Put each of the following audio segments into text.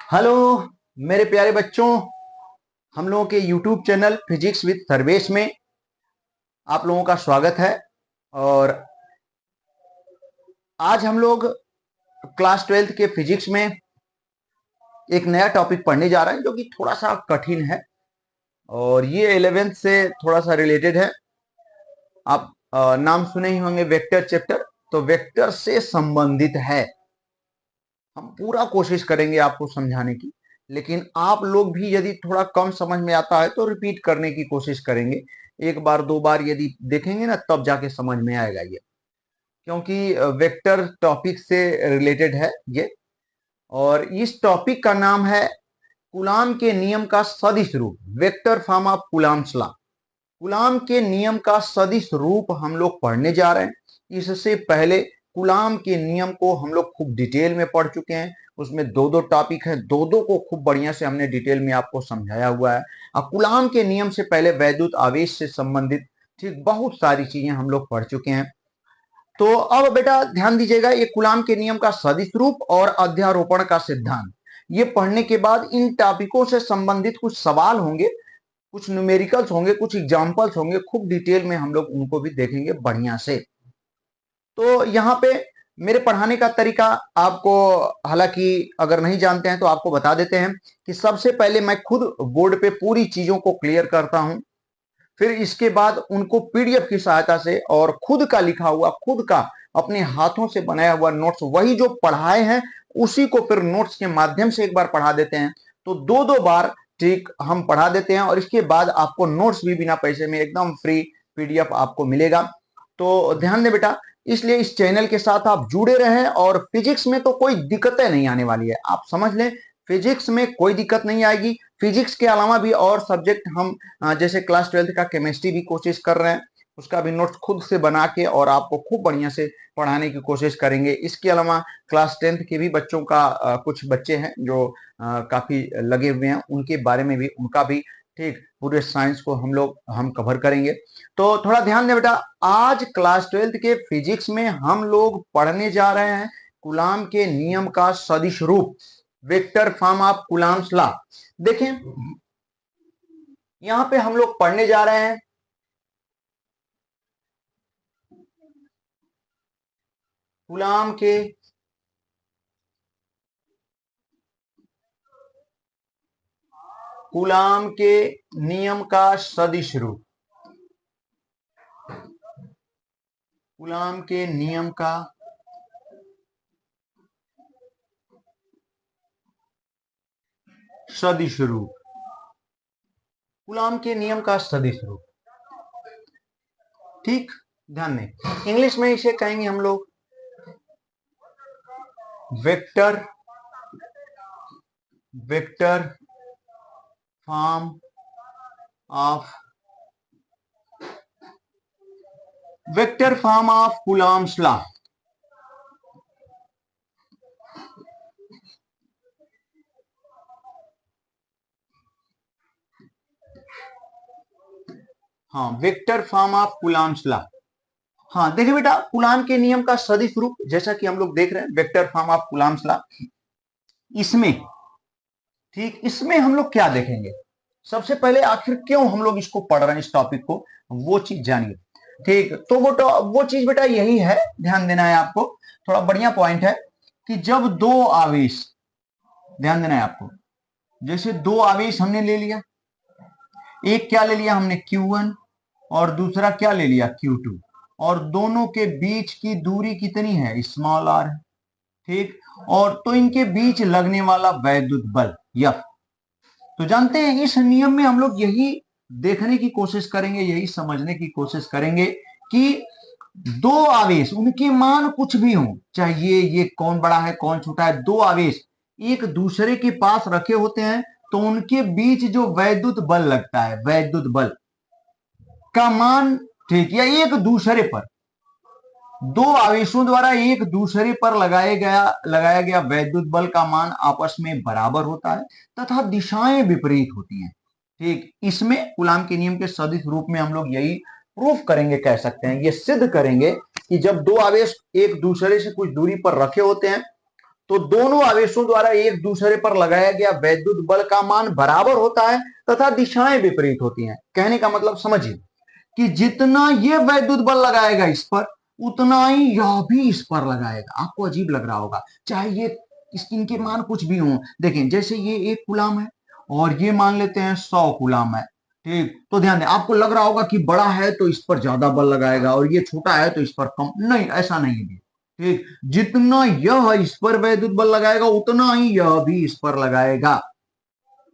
Hello मेरे प्यारे बच्चों, हम लोगों के YouTube channel physics with Sarvesh में आप लोगों का स्वागत है। और आज हम लोग क्लास 12th के फिजिक्स में एक नया टॉपिक पढ़ने जा रहे हैं जो कि थोड़ा सा कठिन है और ये 11th से थोड़ा सा रिलेटेड है। आप नाम सुने ही होंगे वेक्टर चैप्टर, तो वेक्टर से संबंधित है। हम पूरा कोशिश करेंगे आपको समझाने की, लेकिन आप लोग भी यदि थोड़ा कम समझ में आता है तो रिपीट करने की कोशिश करेंगे। एक बार दो बार यदि देखेंगे ना तब जाके समझ में आएगा ये, क्योंकि वेक्टर टॉपिक से रिलेटेड है ये। और इस टॉपिक का नाम है कूलाम के नियम का सदिश रूप, vector form of Coulomb's law. Coulomb के नियम का सदिश रूप हम लोग पढ़ने जा रहे हैं। इससे पहले कूलाम के नियम को हम लोग खूब डिटेल में पढ़ चुके हैं। उसमें दो दो टॉपिक है, दो दो को खूब बढ़िया से हमने डिटेल में आपको समझाया हुआ है। और कूलाम के नियम से पहले वैद्युत आवेश से संबंधित ठीक बहुत सारी चीजें हम लोग पढ़ चुके हैं। तो अब बेटा ध्यान दीजिएगा, ये कूलाम के नियम का सदिश रूप और अध्यारोपण का सिद्धांत, ये पढ़ने के बाद इन टॉपिकों से संबंधित कुछ सवाल होंगे, कुछ न्यूमेरिकल्स होंगे, कुछ एग्जांपल्स होंगे, खूब डिटेल में हम लोग उनको भी देखेंगे बढ़िया से। तो यहाँ पे मेरे पढ़ाने का तरीका आपको, हालांकि अगर नहीं जानते हैं तो आपको बता देते हैं कि सबसे पहले मैं खुद बोर्ड पे पूरी चीजों को क्लियर करता हूं, फिर इसके बाद उनको पीडीएफ की सहायता से और खुद का लिखा हुआ, खुद का अपने हाथों से बनाया हुआ नोट्स, वही जो पढ़ाए हैं उसी को फिर नोट्स के माध्यम से एक बार पढ़ा देते हैं। तो दो दो बार ठीक हम पढ़ा देते हैं और इसके बाद आपको नोट्स भी बिना पैसे में एकदम फ्री पीडीएफ आपको मिलेगा। तो ध्यान दें बेटा, इसलिए इस चैनल के साथ आप जुड़े रहें। और फिजिक्स में तो कोई दिक्कतें नहीं आने वाली है, आप समझ लें, फिजिक्स में कोई दिक्कत नहीं आएगी। फिजिक्स के अलावा भी और सब्जेक्ट हम जैसे क्लास 12th का केमिस्ट्री भी कोशिश कर रहे हैं, उसका भी नोट्स खुद से बना के और आपको खूब बढ़िया से पढ़ाने की कोशिश करेंगे। इसके अलावा क्लास 10th के भी बच्चों का कुछ बच्चे हैं जो काफी लगे हुए हैं, उनके बारे में भी, उनका भी ठीक पूरे साइंस को हम कवर करेंगे। तो थोड़ा ध्यान दें बेटा, आज क्लास 12th के फिजिक्स में हम लोग पढ़ने जा रहे हैं कूलाम के नियम का सदिश रूप, vector form of Coulomb's law. देखें यहां पे हम लोग पढ़ने जा रहे हैं कूलाम के कूलाम के नियम का सदिश रूप, कूलाम के नियम का सदिश रूप, कूलाम के नियम का सदिश रूप। ठीक, ध्यान दें, इंग्लिश में इसे कहेंगे हम लोग vector vector form of vector form of Coulomb's law. हाँ, vector form of Coulomb's law. हाँ देखिए बेटा, कूलाम के नियम का सदिश रूप जैसा कि हम लोग देख रहे हैं, vector form of Coulomb's law, इसमें ठीक इसमें हम लोग क्या देखेंगे, सबसे पहले आखिर क्यों हम लोग इसको पढ़ रहे हैं, इस टॉपिक को, वो चीज जानिए। ठीक, तो वो चीज बेटा यही है, ध्यान देना है आपको, थोड़ा बढ़िया पॉइंट है कि जब दो आवेश, ध्यान देना है आपको, जैसे दो आवेश हमने ले लिया, एक क्या ले लिया हमने Q1 और दूसरा क्या ले लिया Q2, और दोनों के बीच की दूरी कितनी है, स्मॉल r है। ठीक, और तो इनके बीच लगने वाला वैद्युत बल F। तो जानते हैं इस नियम में हम लोग यही देखने की कोशिश करेंगे, यही समझने की कोशिश करेंगे कि दो आवेश, उनके मान कुछ भी हो, चाहे ये कौन बड़ा है कौन छोटा है, दो आवेश एक दूसरे के पास रखे होते हैं तो उनके बीच जो वैद्युत बल लगता है, वैद्युत बल का मान, ठीक, या एक दूसरे पर, दो आवेशों द्वारा एक दूसरे पर लगाया गया वैद्युत बल का मान आपस में बराबर होता है तथा दिशाएं विपरीत होती हैं। ठीक, इसमें कूलाम के नियम के सदिश रूप में हम लोग यही प्रूफ करेंगे, कह सकते हैं, ये सिद्ध करेंगे कि जब दो आवेश एक दूसरे से कुछ दूरी पर रखे होते हैं तो दोनों आवेशों द्वारा एक दूसरे पर लगाया गया वैद्युत बल का मान बराबर होता है तथा दिशाएं विपरीत होती हैं। कहने का मतलब समझिए कि जितना ये वैद्युत बल लगाएगा इस पर, उतना ही यह भी इस पर लगाएगा। आपको अजीब लग रहा होगा, चाहे ये इनके मान कुछ भी हो। देखें, जैसे ये 1 कूलाम है और ये मान लेते हैं 100 कूलाम है, ठीक। तो ध्यान दें, आपको लग रहा होगा कि बड़ा है तो इस पर ज्यादा बल लगाएगा और ये छोटा है तो इस पर कम। नहीं, ऐसा नहीं है, ठीक। जितना यह इस पर वैद्युत बल लगाएगा उतना ही यह भी इस पर लगाएगा,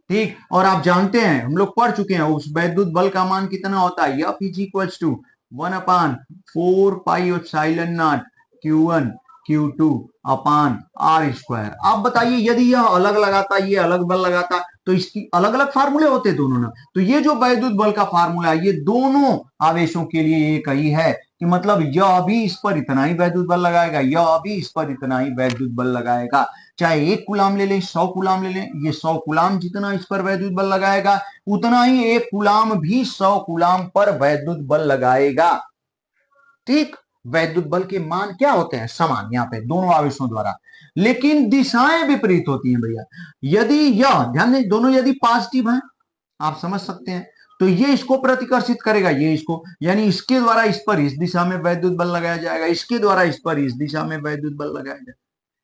ठीक। और आप जानते हैं, हम लोग पढ़ चुके हैं, उस वैद्युत बल का मान कितना होता है, F is equals to 1/4 pi epsilon naught Q1 Q2 upon R square. आप बताइए, यदि यह अलग लगाता, ये अलग बल लगाता, तो इसकी अलग अलग फार्मूले होते दोनों ना। तो ये जो वैद्युत बल का फार्मूला है, ये दोनों आवेशों के लिए एक ही है, कि मतलब यह भी इस पर इतना ही वैद्युत बल लगाएगा, यह भी इस पर इतना ही वैद्युत बल लगाएगा। चाहे 1 कूलाम ले लें, 100 कूलाम ले लें, ये 100 कूलाम जितना इस पर वैद्युत बल लगाएगा उतना ही 1 कूलाम भी 100 कूलाम पर वैद्युत बल लगाएगा, ठीक। वैद्युत बल के मान क्या होते हैं, समान, यहाँ पे दोनों आवेशों द्वारा, लेकिन दिशाएं विपरीत होती हैं भैया। यदि यह, ध्यान दें, दोनों यदि पॉजिटिव हैं, आप समझ सकते हैं, तो ये इसको प्रतिकर्षित करेगा, ये इसको, यानी इसके द्वारा इस पर इस दिशा में वैद्युत बल लगाया जाएगा, इसके द्वारा इस पर इस दिशा में वैद्युत बल लगाया जाएगा,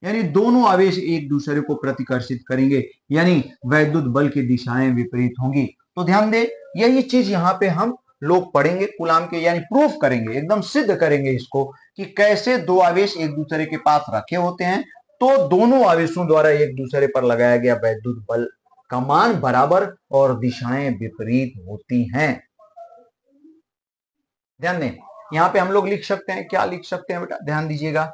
यानी दोनों आवेश एक दूसरे को प्रतिकर्षित करेंगे, यानी वैद्युत बल की दिशाएं विपरीत होंगी। तो ध्यान दें, यही चीज यहाँ पे हम लोग पढ़ेंगे कूलाम के, यानी प्रूफ करेंगे, एकदम सिद्ध करेंगे इसको, कि कैसे दो आवेश एक दूसरे के पास रखे होते हैं तो दोनों आवेशों द्वारा एक दूसरे पर लगाया गया वैद्युत बल का मान बराबर और दिशाएं विपरीत होती हैं। ध्यान दें, यहां पे हम लोग लिख सकते हैं, क्या लिख सकते हैं बेटा, ध्यान दीजिएगा,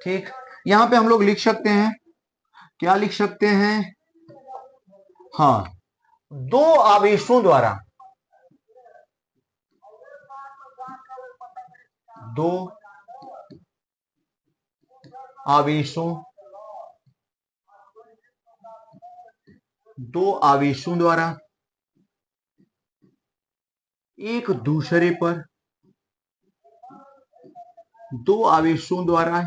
ठीक। यहां पे हम लोग लिख सकते हैं, क्या लिख सकते हैं, हाँ, दो आवेशों द्वारा, दो आवेशों द्वारा एक दूसरे पर, दो आवेशों द्वारा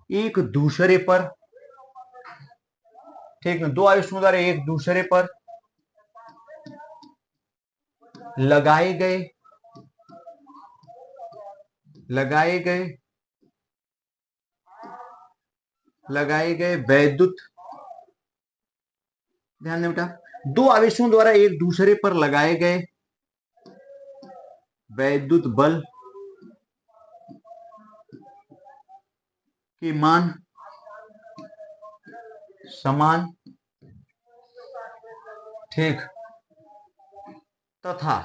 एक दूसरे पर, ठीक है, दो आवेशों द्वारा एक दूसरे पर लगाए गए वैद्युत, ध्यान दें बेटा, दो आवेशों द्वारा एक दूसरे पर लगाए गए वैद्युत बल के मान समान, ठीक, तथा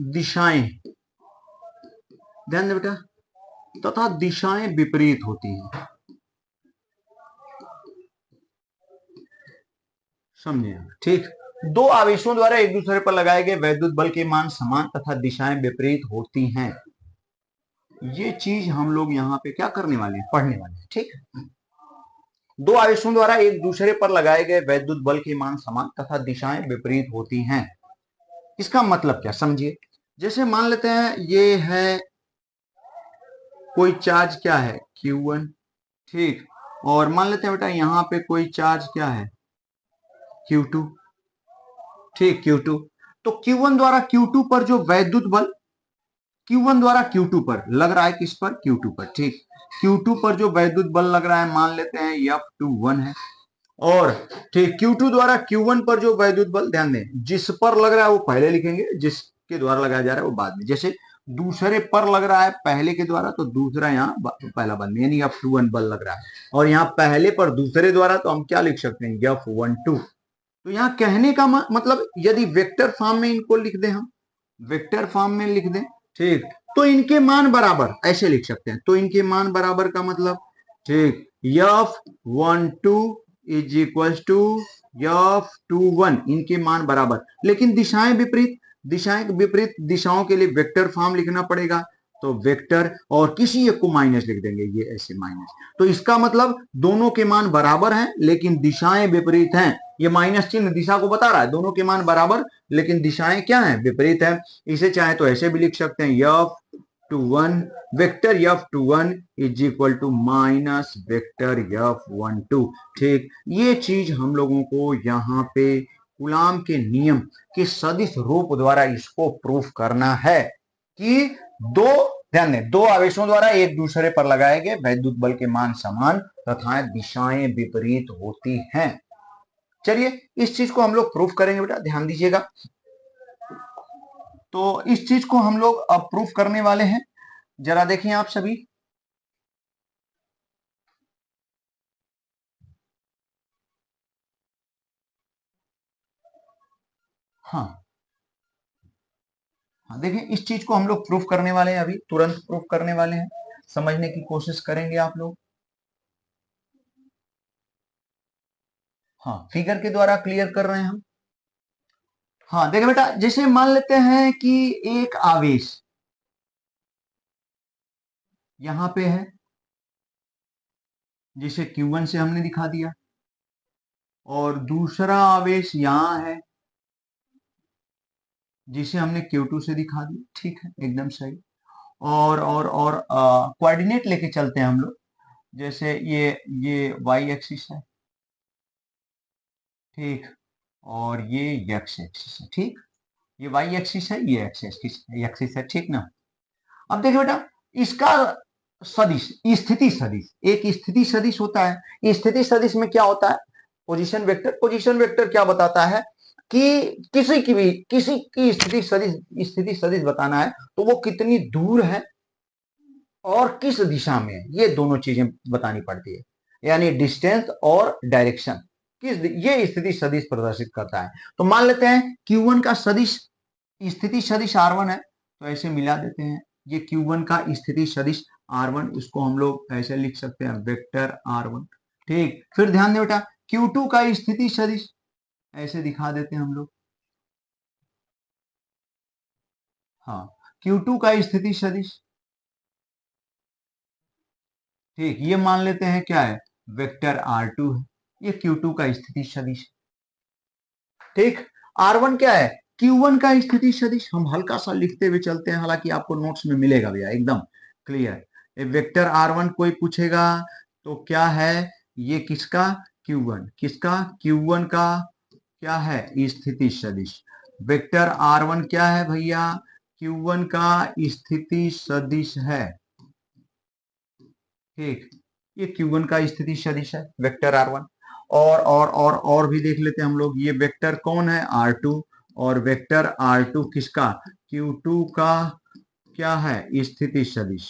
दिशाएं, ध्यान दें बेटा, तथा दिशाएं विपरीत होती हैं। समझे, ठीक। दो आवेशों द्वारा एक दूसरे पर लगाए गए वैद्युत बल के मान समान तथा दिशाएं विपरीत होती हैं। ये चीज हम लोग यहाँ पे क्या करने वाले हैं, पढ़ने वाले हैं, ठीक। दो आवेशों द्वारा एक दूसरे पर लगाए गए वैद्युत बल के मान समान तथा दिशाएं विपरीत होती हैं। इसका मतलब क्या, समझिए। जैसे मान लेते हैं ये है कोई चार्ज, क्या है, Q1, ठीक, और मान लेते हैं बेटा यहाँ पे कोई चार्ज क्या है, Q2, ठीक, Q2। तो Q1 द्वारा Q2 पर जो वैद्युत बल, Q1 द्वारा Q2 पर लग रहा है, किस पर, Q2 पर, ठीक। Q2 पर जो वैद्युत बल लग रहा है मान लेते हैं F21 है, और ठीक Q2 द्वारा Q1 पर जो वैद्युत बल, ध्यान दें, जिस पर लग रहा है वो पहले लिखेंगे, जिसके द्वारा लगाया जा रहा है वो बाद में। जैसे दूसरे पर लग रहा है पहले के द्वारा, तो दूसरा यहाँ पहला बाद में, यानी F21 बल लग रहा है, और यहाँ पहले पर दूसरे द्वारा, तो हम क्या लिख सकते हैं, F12। तो यहाँ कहने का मतलब, यदि वेक्टर फॉर्म में इनको लिख दें, हम वेक्टर फॉर्म में लिख दें, ठीक, तो इनके मान बराबर ऐसे लिख सकते हैं। तो इनके मान बराबर का मतलब, ठीक, F12 is equal to F21, इनके मान बराबर, लेकिन दिशाएं विपरीत, दिशाओं के लिए वेक्टर फॉर्म लिखना पड़ेगा, तो वेक्टर और किसी एक को माइनस लिख देंगे, ये ऐसे माइनस। तो इसका मतलब दोनों के मान बराबर हैं लेकिन दिशाएं विपरीत हैं। ये माइनस चिन्ह दिशा को बता रहा है, दोनों के मान बराबर लेकिन दिशाएं क्या हैं, विपरीत हैं। इसे चाहे तो ऐसे भी लिख सकते हैं, F21 vector F21 is equal to minus vector F12। ठीक, ये चीज हम लोगों को यहाँ पे कूलाम के नियम के सदिश रूप द्वारा इसको प्रूफ करना है कि दो, ध्यान दें, दो आवेशों द्वारा एक दूसरे पर लगाए गए वैद्युत बल के मान समान तथा दिशाएं विपरीत होती हैं। चलिए इस चीज को हम लोग प्रूफ करेंगे बेटा, ध्यान दीजिएगा। तो इस चीज को हम लोग अब प्रूफ करने वाले हैं, जरा देखिए आप सभी। हाँ हाँ, देखिए इस चीज को हम लोग प्रूफ करने वाले हैं, अभी तुरंत प्रूफ करने वाले हैं, समझने की कोशिश करेंगे आप लोग। हाँ, फिगर के द्वारा क्लियर कर रहे हैं हम। हाँ देखिए बेटा, जैसे मान लेते हैं कि एक आवेश यहां पे है, जिसे Q1 से हमने दिखा दिया, और दूसरा आवेश यहां है जिसे हमने Q2 से दिखा दिया। ठीक है, एकदम सही। और कोऑर्डिनेट लेके चलते हैं हम लोग, जैसे ये वाई एक्सिस है, ठीक, और ये एक्स एक्सिस है। ठीक, ये वाई एक्सिस है, ये एक्सिस है, ठीक ना। अब देखो बेटा, इसका सदिश, स्थिति सदिश, एक स्थिति सदिश होता है। स्थिति सदिश में क्या होता है? Position vector. पोजीशन वेक्टर क्या बताता है कि किसी की स्थिति सदिश बताना है तो वो कितनी दूर है और किस दिशा में है, ये दोनों चीजें बतानी पड़ती है, यानी डिस्टेंस और डायरेक्शन। ये स्थिति सदिश प्रदर्शित करता है। तो मान लेते हैं Q1 का सदिश, स्थिति सदिश R1 है, तो ऐसे मिला देते हैं। ये Q1 का स्थिति सदिश R1, इसको हम लोग ऐसे लिख सकते हैं वेक्टर R1। ठीक, फिर ध्यान दें बेटा, Q2 का स्थिति सदिश ऐसे दिखा देते हैं हम लोग। हाँ, Q2 का स्थिति सदिश, ठीक, ये मान लेते हैं क्या है, वेक्टर R2 है। ये Q2 का स्थिति सदिश, ठीक। R1 क्या है, Q1 का स्थिति सदिश। हम हल्का सा लिखते हुए चलते हैं, हालांकि आपको नोट्स में मिलेगा भैया एकदम क्लियर। वेक्टर R1 कोई पूछेगा तो क्या है, ये किसका, Q1, किसका, Q1 का क्या है, स्थिति सदिश। वेक्टर R1 क्या है भैया, Q1 का स्थिति सदिश है। ठीक, ये Q1 का स्थिति सदिश है वेक्टर R1। और भी देख लेते हैं हम लोग। ये वेक्टर कौन है, R2, और वेक्टर R2 किसका, Q2 का क्या है, स्थिति सदिश।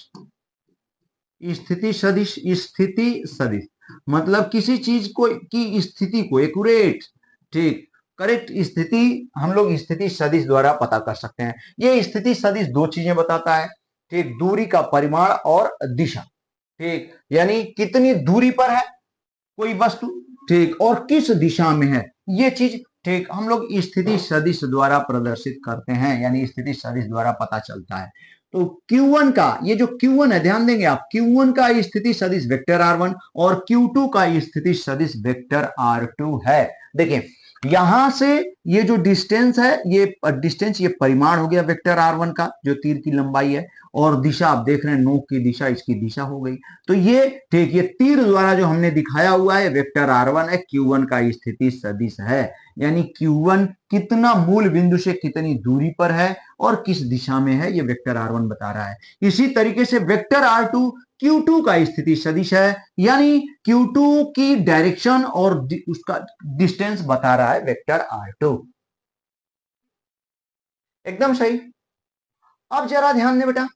स्थिति सदिश, स्थिति सदिश मतलब किसी चीज को की स्थिति को एक्यूरेट, ठीक, करेक्ट स्थिति हम लोग स्थिति सदिश द्वारा पता कर सकते हैं। ये स्थिति सदिश दो चीजें बताता है, ठीक, दूरी का परिमाण और दिशा। ठीक, यानी कितनी दूरी पर है कोई वस्तु, ठीक, और किस दिशा में है, ये चीज, ठीक, हम लोग स्थिति सदिश द्वारा प्रदर्शित करते हैं, यानी स्थिति सदिश द्वारा पता चलता है। तो Q1 का, ये जो Q1 है, ध्यान देंगे आप, Q1 का स्थिति सदिश वेक्टर R1 और Q2 का स्थिति सदिश वेक्टर R2 है। देखिए यहां से ये जो डिस्टेंस है, ये डिस्टेंस, ये परिमाण हो गया वेक्टर R1 का, जो तीर की लंबाई है, और दिशा आप देख रहे हैं, नोक की दिशा, इसकी दिशा हो गई। तो ये, ठीक, ये तीर द्वारा जो हमने दिखाया हुआ है वेक्टर R1 है, Q1 का स्थिति सदिश है, यानी Q1 कितना मूल बिंदु से कितनी दूरी पर है और किस दिशा में है, ये वेक्टर R1 बता रहा है। इसी तरीके से वेक्टर R2 Q2 का स्थिति सदिश है, यानी Q2 की डायरेक्शन और उसका डिस्टेंस बता रहा है वेक्टर R2। एकदम सही। अब जरा ध्यान दें बेटा,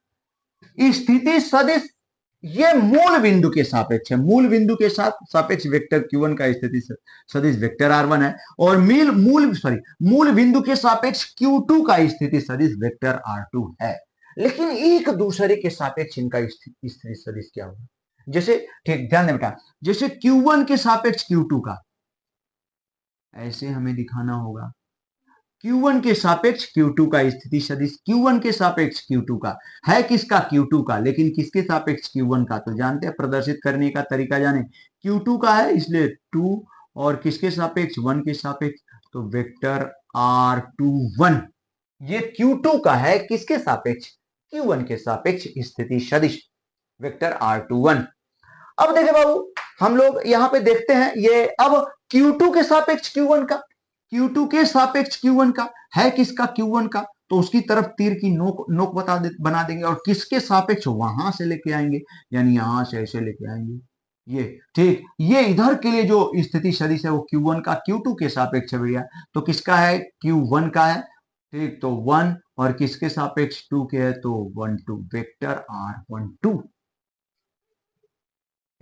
स्थिति सदिश ये मूल बिंदु के सापेक्ष है, मूल बिंदु के साथ सापेक्ष वेक्टर Q1 का स्थिति सदिश वेक्टर R1 है, और मूल बिंदु के सापेक्ष Q2 का स्थिति सदिश वेक्टर R2 है। लेकिन एक दूसरे के सापेक्ष इनका स्थिति सदिश क्या होगा, जैसे, ठीक, ध्यान दें बेटा, जैसे Q1 के सापेक्ष Q2 का ऐसे हमें दिखाना होगा, Q1 के सापेक्ष Q2 का स्थिति सदिश, Q1 के सापेक्ष Q2 का है, किसका, Q2 का, लेकिन किसके सापेक्ष, Q1 का। तो जानते हैं प्रदर्शित करने का तरीका, जाने, Q2 का है इसलिए 2, और किसके सापेक्ष, 1 के सापेक्ष, तो वेक्टर R21। ये Q2 का है किसके सापेक्ष, Q1 के सापेक्ष स्थिति सदिश वेक्टर R21। अब देखें बाबू, हम लोग यहां पे देखते हैं ये अब Q2 के सापेक्ष Q1 का, Q2 के सापेक्ष Q1 का है किसका, Q1 का, तो उसकी तरफ तीर की नोक नोक बना देंगे और किसके सापेक्ष वहां से लेके आएंगे, यानी यहां से ऐसे लेके आएंगे ये, ठीक। ये इधर के लिए जो स्थिति सदिश है वो Q1 का Q2 के सापेक्ष है भैया, तो किसका है, Q1 का है, ठीक। तो 1 और किसके सापेक्ष 2 के है, तो 1 2 वेक्टर R12,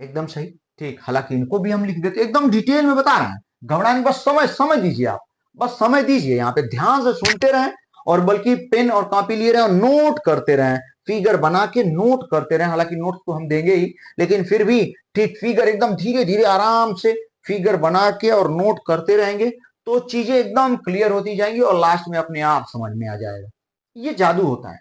एकदम सही, ठीक। हालांकि इनको भी हम लिख देते, एकदम डिटेल में बता रहे हैं, घबराने, बस समझ दीजिए आप, बस समझ दीजिए, यहाँ पे ध्यान से सुनते रहें और बल्कि पेन और कॉपी लिए रहें और नोट करते रहें, फिगर बना के नोट करते रहें। हालांकि नोट तो हम देंगे ही, लेकिन फिर भी ठीक फिगर एकदम धीरे धीरे आराम से फिगर बना के और नोट करते रहेंगे तो चीजें एकदम क्लियर होती जाएंगी और लास्ट में अपने आप समझ में आ जाएगा। ये जादू होता है।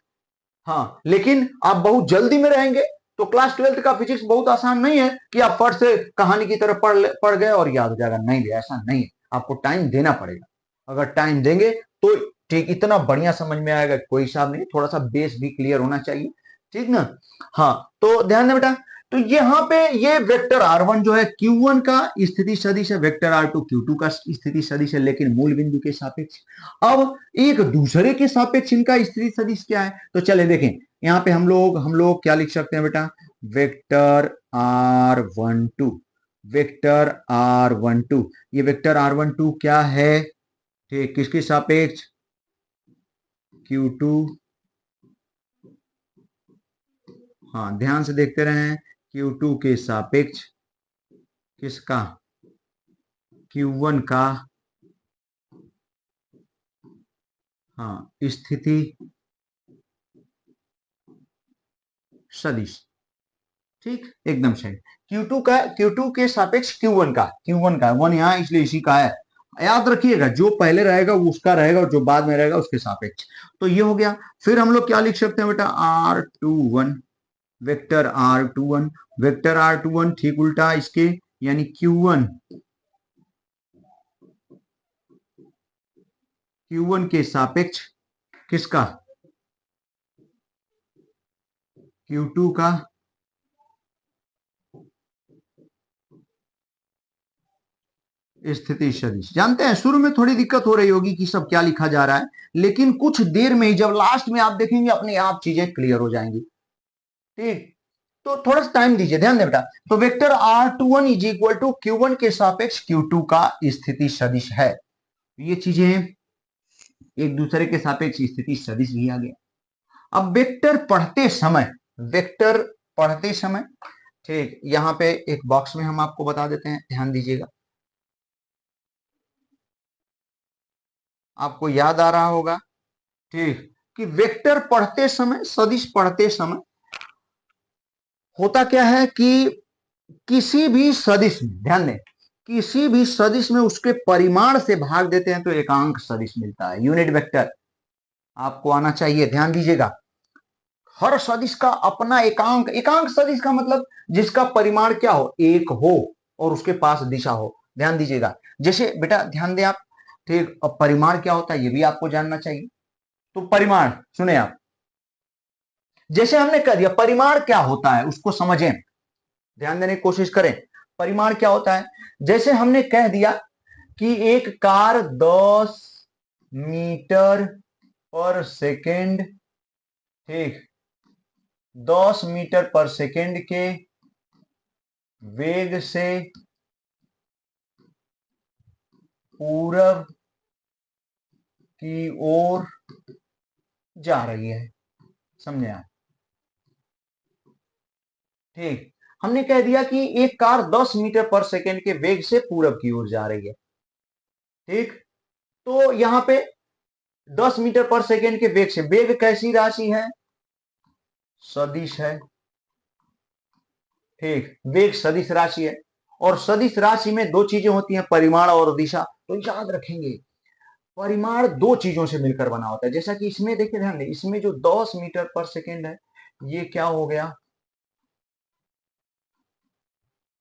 हाँ, लेकिन आप बहुत जल्दी में रहेंगे तो क्लास 12th का फिजिक्स बहुत आसान नहीं है कि आप फट से कहानी की तरफ पढ़ गए और याद हो जाएगा, नहीं, ऐसा नहीं है, आपको टाइम देना पड़ेगा। अगर टाइम देंगे तो ठीक इतना बढ़िया समझ में आएगा, कोई हिसाब नहीं, थोड़ा सा बेस भी क्लियर होना चाहिए, ठीक ना। हाँ, तो ध्यान दें बेटा, तो यहाँ पे ये वेक्टर R1 जो है Q1 का स्थिति सदिश है, वेक्टर R2 Q2 का स्थिति सदिश है, लेकिन मूल बिंदु के सापेक्ष। अब एक दूसरे के सापेक्ष इनका स्थिति सदिश क्या है, तो चले देखें, यहाँ पे हम लोग क्या लिख सकते हैं बेटा, वेक्टर R12, वेक्टर R12, ये वेक्टर R12 क्या है, ठीक, किसके सापेक्ष, Q2, हाँ ध्यान से देखते रहे, Q2 के सापेक्ष किसका, Q1 का, हाँ स्थिति सदिश, ठीक, एकदम सही। Q2 के सापेक्ष Q1 का 1 यहाँ इसलिए इसी का है, याद रखिएगा, जो पहले रहेगा वो उसका रहेगा और जो बाद में रहेगा उसके सापेक्ष। तो ये हो गया। फिर हम लोग क्या लिख सकते हैं बेटा, R21, vector R21, vector R21 ठीक उल्टा इसके, यानी Q1 के सापेक्ष किसका, Q2 का स्थिति सदिश। जानते हैं शुरू में थोड़ी दिक्कत हो रही होगी कि सब क्या लिखा जा रहा है, लेकिन कुछ देर में ही जब लास्ट में आप देखेंगे अपने आप चीजें क्लियर हो जाएंगी, ठीक। तो थोड़ा सा टाइम दीजिए, ध्यान दें बेटा। तो vector R21 is equal to Q1 के सापेक्ष Q2 का स्थिति सदिश है। ये चीजें एक दूसरे के सापेक्ष स्थिति सदिश भी आ गया। अब वेक्टर पढ़ते समय, ठीक, यहां पे एक बॉक्स में हम आपको बता देते हैं, ध्यान दीजिएगा, आपको याद आ रहा होगा, ठीक, कि वेक्टर पढ़ते समय, सदिश पढ़ते समय होता क्या है कि किसी भी सदिश में, ध्यान दें, किसी भी सदिश में उसके परिमाण से भाग देते हैं तो एकांक सदिश मिलता है, यूनिट वेक्टर आपको आना चाहिए, ध्यान दीजिएगा। हर सदिश का अपना एकांक सदिश का मतलब जिसका परिमाण क्या हो, एक हो और उसके पास दिशा हो, ध्यान दीजिएगा। जैसे बेटा ध्यान दें आप, ठीक, अब परिमाण क्या होता है ये भी आपको जानना चाहिए। तो परिमाण सुने आप, जैसे हमने कह दिया परिमाण क्या होता है उसको समझें, ध्यान देने की कोशिश करें। परिमाण क्या होता है, जैसे हमने कह दिया कि एक कार 10 मीटर पर सेकेंड, ठीक, 10 मीटर पर सेकेंड के वेग से पूरब की ओर जा रही है, समझे आप, ठीक। हमने कह दिया कि एक कार 10 मीटर पर सेकेंड के वेग से पूरब की ओर जा रही है, ठीक। तो यहां पे 10 मीटर पर सेकेंड के वेग से, वेग कैसी राशि है, सदिश है, ठीक, वेग सदिश राशि है और सदिश राशि में दो चीजें होती हैं, परिमाण और दिशा। तो याद रखेंगे परिमाण दो चीजों से मिलकर बना होता है, जैसा कि इसमें देखिए, ध्यान दें, इसमें जो 10 मीटर पर सेकेंड है ये क्या हो गया,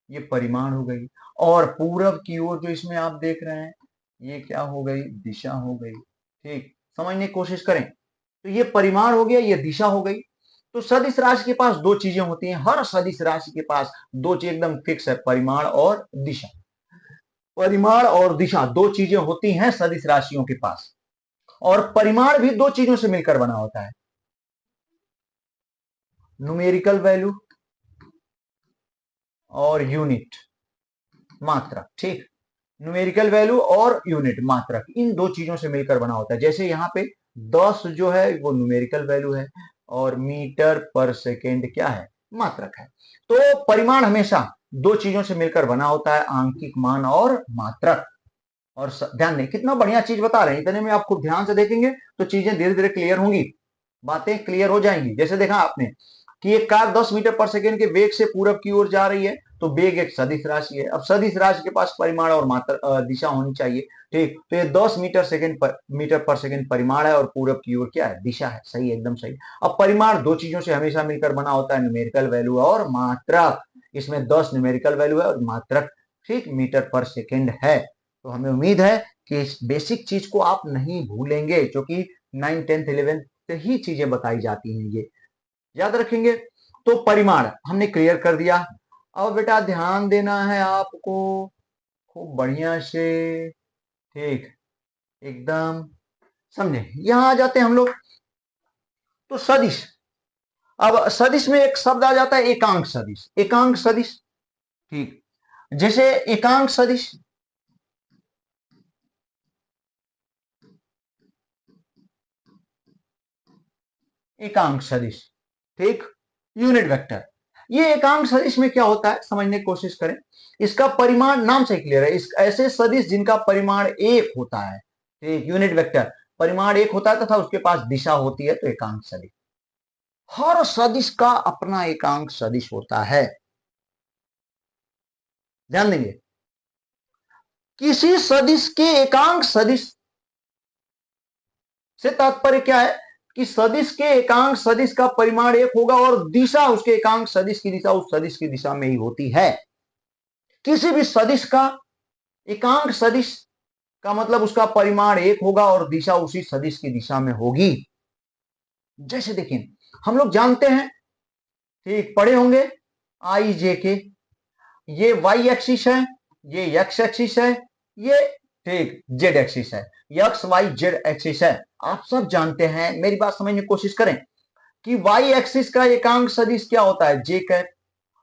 ये परिमाण हो गई, और पूरब की ओर जो इसमें आप देख रहे हैं ये क्या हो गई, दिशा हो गई, ठीक। समझने की कोशिश करें, तो ये परिमाण हो गया, ये दिशा हो गई। तो सदिश राशि के पास दो चीजें होती हैं, हर सदिश राशि के पास दो चीज एकदम फिक्स है, परिमाण और दिशा। परिमाण और दिशा दो चीजें होती हैं सदिश राशियों के पास, और परिमाण भी दो चीजों से मिलकर बना होता है, न्यूमेरिकल वैल्यू और यूनिट, मात्रक। ठीक, न्यूमेरिकल वैल्यू और यूनिट, मात्रक, इन दो चीजों से मिलकर बना होता है। जैसे यहाँ पे 10 जो है वो न्यूमेरिकल वैल्यू है और मीटर पर सेकेंड क्या है, मात्रक है। तो परिमाण हमेशा दो चीजों से मिलकर बना होता है, आंकिक मान और मात्रक। और ध्यान दें कितना बढ़िया चीज बता रहे हैं, इतने में आप खूब ध्यान से देखेंगे तो चीजें धीरे धीरे क्लियर होंगी, बातें क्लियर हो जाएंगी। जैसे देखा आपने कि एक कार 10 मीटर पर सेकेंड के वेग से पूरब की ओर जा रही है, तो वेग एक सदिश राशि है। अब सदिश राशि के पास परिमाण और मात्रा दिशा होनी चाहिए। ठीक, तो ये 10 मीटर पर सेकेंड परिमाण है और पूरब की ओर क्या है, दिशा है। सही, एकदम सही। अब परिमाण दो चीजों से हमेशा मिलकर बना होता है, न्यूमेरिकल वैल्यू और मात्रक। इसमें 10 न्यूमेरिकल वैल्यू है और मात्रक ठीक मीटर पर सेकेंड है। तो हमें उम्मीद है कि इस बेसिक चीज को आप नहीं भूलेंगे, क्योंकि 9, 10, 11 से ही चीजें बताई जाती हैं, ये याद रखेंगे। तो परिमाण हमने क्लियर कर दिया। अब बेटा ध्यान देना है आपको खूब बढ़िया से, ठीक, एकदम समझे। यहां आ जाते हैं हम लोग, तो सदिश। अब सदिश में एक शब्द आ जाता है एकांक सदिश, एकांक सदिश। ठीक, जैसे एकांक सदिश, एकांक सदिश, ठीक, यूनिट वेक्टर। ये एकांक सदिश में क्या होता है समझने की कोशिश करें। इसका परिमाण नाम से क्लियर है, इस ऐसे सदिश जिनका परिमाण एक होता है, ठीक, यूनिट वेक्टर परिमाण एक होता है तथा उसके पास दिशा होती है, तो एकांक सदिश। हर सदिश का अपना एकांक सदिश होता है, ध्यान देंगे। किसी सदिश के एकांक सदिश से तात्पर्य क्या है कि सदिश के एकांक सदिश का परिमाण एक होगा और दिशा उसके एकांक सदिश की दिशा उस सदिश की दिशा में ही होती है। किसी भी सदिश का एकांक सदिश का मतलब उसका परिमाण एक होगा और दिशा उसी सदिश की दिशा में होगी। जैसे देखिए हम लोग जानते हैं, ठीक, पढ़े होंगे आई जे के, ये वाई एक्सिस है, ये एक्स एक्सिस है, ये ठीक जेड एक्सिस है, एक्स वाई जेड एक्सिस है। आप सब जानते हैं, मेरी बात समझने की कोशिश करें कि वाई एक्सिस का एकांक सदिश क्या होता है, जे कैप,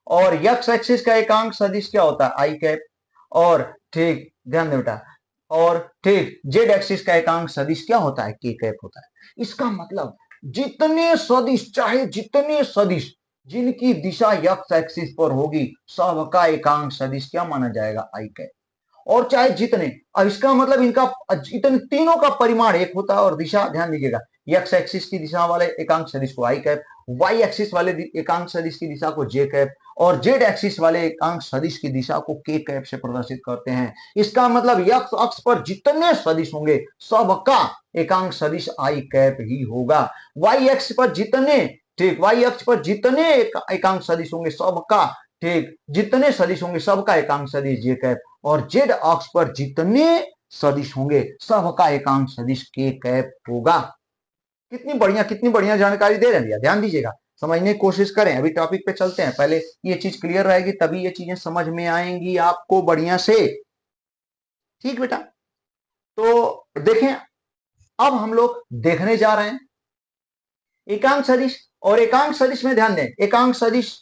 और एक्स एक्सिस का एकांक सदिश क्या होता है, आई कैप, और ठीक ध्यान दे बेटा, और ठीक जेड एक्सिस का एकांक सदिश क्या होता है, के कैप होता है। इसका मतलब जितने सदिश, चाहे जितने सदिश जिनकी दिशा एक्स एक्सिस पर होगी, सबका एकांक सदिश क्या माना जाएगा, आई कैप। और चाहे जितने, अब इसका मतलब इनका इतने तीनों का परिमाण एक होता है और दिशा, ध्यान दीजिएगा, एक्स एक्सिस की दिशा वाले एकांक सदिश को आई कैप, वाई एक्सिस वाले एकांक सदिश की दिशा को जे कैप, और जेड एक्सिस वाले एकांक सदिश की दिशा को के कैप से प्रदर्शित करते हैं। इसका मतलब एक्स अक्ष पर जितने सदिश होंगे सबका एकांक सदिश आई कैप ही होगा। वाई एक्स पर जितने, ठीक, वाई अक्ष पर जितने एकांक सदिश होंगे सबका, ठीक, जितने सदिश होंगे सबका एकांक सदिश जे कैप, और जेड अक्ष पर जितने सदिश होंगे सबका एकांक सदिश के कैप होगा। कितनी बढ़िया जानकारी दे रहे हैं, ध्यान दीजिएगा, समझने की कोशिश करें। अभी टॉपिक पे चलते हैं, पहले ये चीज क्लियर रहेगी तभी ये चीजें समझ में आएंगी आपको बढ़िया से। ठीक बेटा, तो देखें अब हम लोग देखने जा रहे हैं एकांक सदिश। और एकांक सदिश में ध्यान दें, एकांक सदिश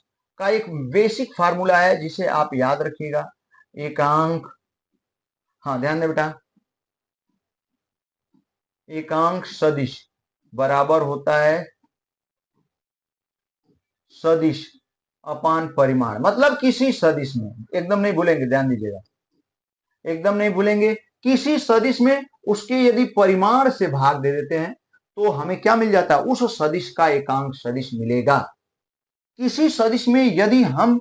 का एक बेसिक फार्मूला है जिसे आप याद रखिएगा, एकांक, हाँ ध्यान दें बेटा, एकांक सदिश बराबर होता है सदिश अपान परिमाण। मतलब किसी सदिश में, एकदम नहीं भूलेंगे, ध्यान दीजिएगा, एकदम नहीं भूलेंगे, किसी सदिश में उसके यदि परिमाण से भाग दे देते हैं तो हमें क्या मिल जाता है, उस सदिश का एकांक सदिश मिलेगा। किसी सदिश में यदि हम,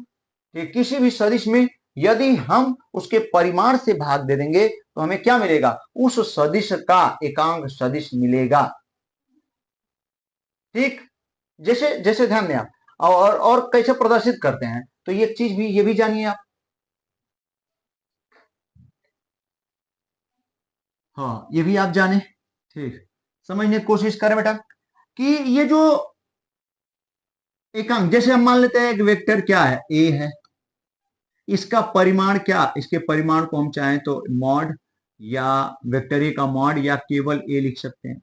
किसी भी सदिश में यदि हम उसके परिमाण से भाग दे देंगे तो हमें क्या मिलेगा, उस सदिश का एकांक सदिश मिलेगा। ठीक, जैसे जैसे ध्यान दें आप, और कैसे प्रदर्शित करते हैं, तो ये चीज भी, ये भी जानिए आप। हाँ ये भी आप जाने, ठीक, समझने की कोशिश करें बेटा कि ये जो एकांक, जैसे हम मान लेते हैं एक वेक्टर क्या है, ए है, इसका परिमाण क्या, इसके परिमाण को हम चाहें तो मॉड या वेक्टर ए का मॉड या केवल ए लिख सकते हैं।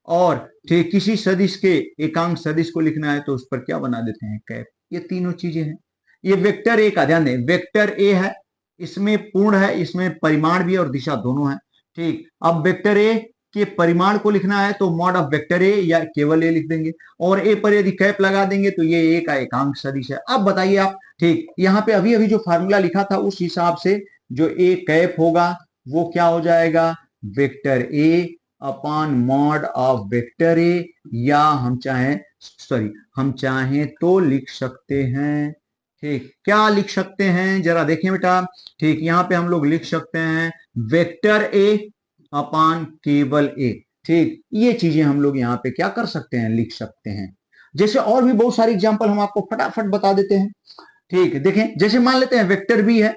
और ठीक किसी सदिश के एकांक सदिश को लिखना है तो उस पर क्या बना देते हैं, कैप। ये तीनों चीजें हैं। ये वेक्टर ए का ध्यान दें, वेक्टर ए है, इसमें पूर्ण है, इसमें परिमाण भी है और दिशा दोनों है। ठीक, अब वेक्टर ए के परिमाण को लिखना है तो मॉड ऑफ वेक्टर ए या केवल ए लिख देंगे, और ए पर यदि कैप लगा देंगे तो ये ए का एकांक सदिश है। अब बताइए आप, ठीक यहाँ पे अभी अभी जो फार्मूला लिखा था उस हिसाब से जो ए कैप होगा वो क्या हो जाएगा, vector A upon mod of vector A, या हम चाहें तो लिख सकते हैं, ठीक क्या लिख सकते हैं जरा देखें बेटा। ठीक यहाँ पे हम लोग लिख सकते हैं वेक्टर ए अपॉन केवल ए। ठीक, ये चीजें हम लोग यहाँ पे क्या कर सकते हैं, लिख सकते हैं। जैसे और भी बहुत सारी एग्जांपल हम आपको फटाफट बता देते हैं। ठीक, देखें जैसे मान लेते हैं वेक्टर बी है,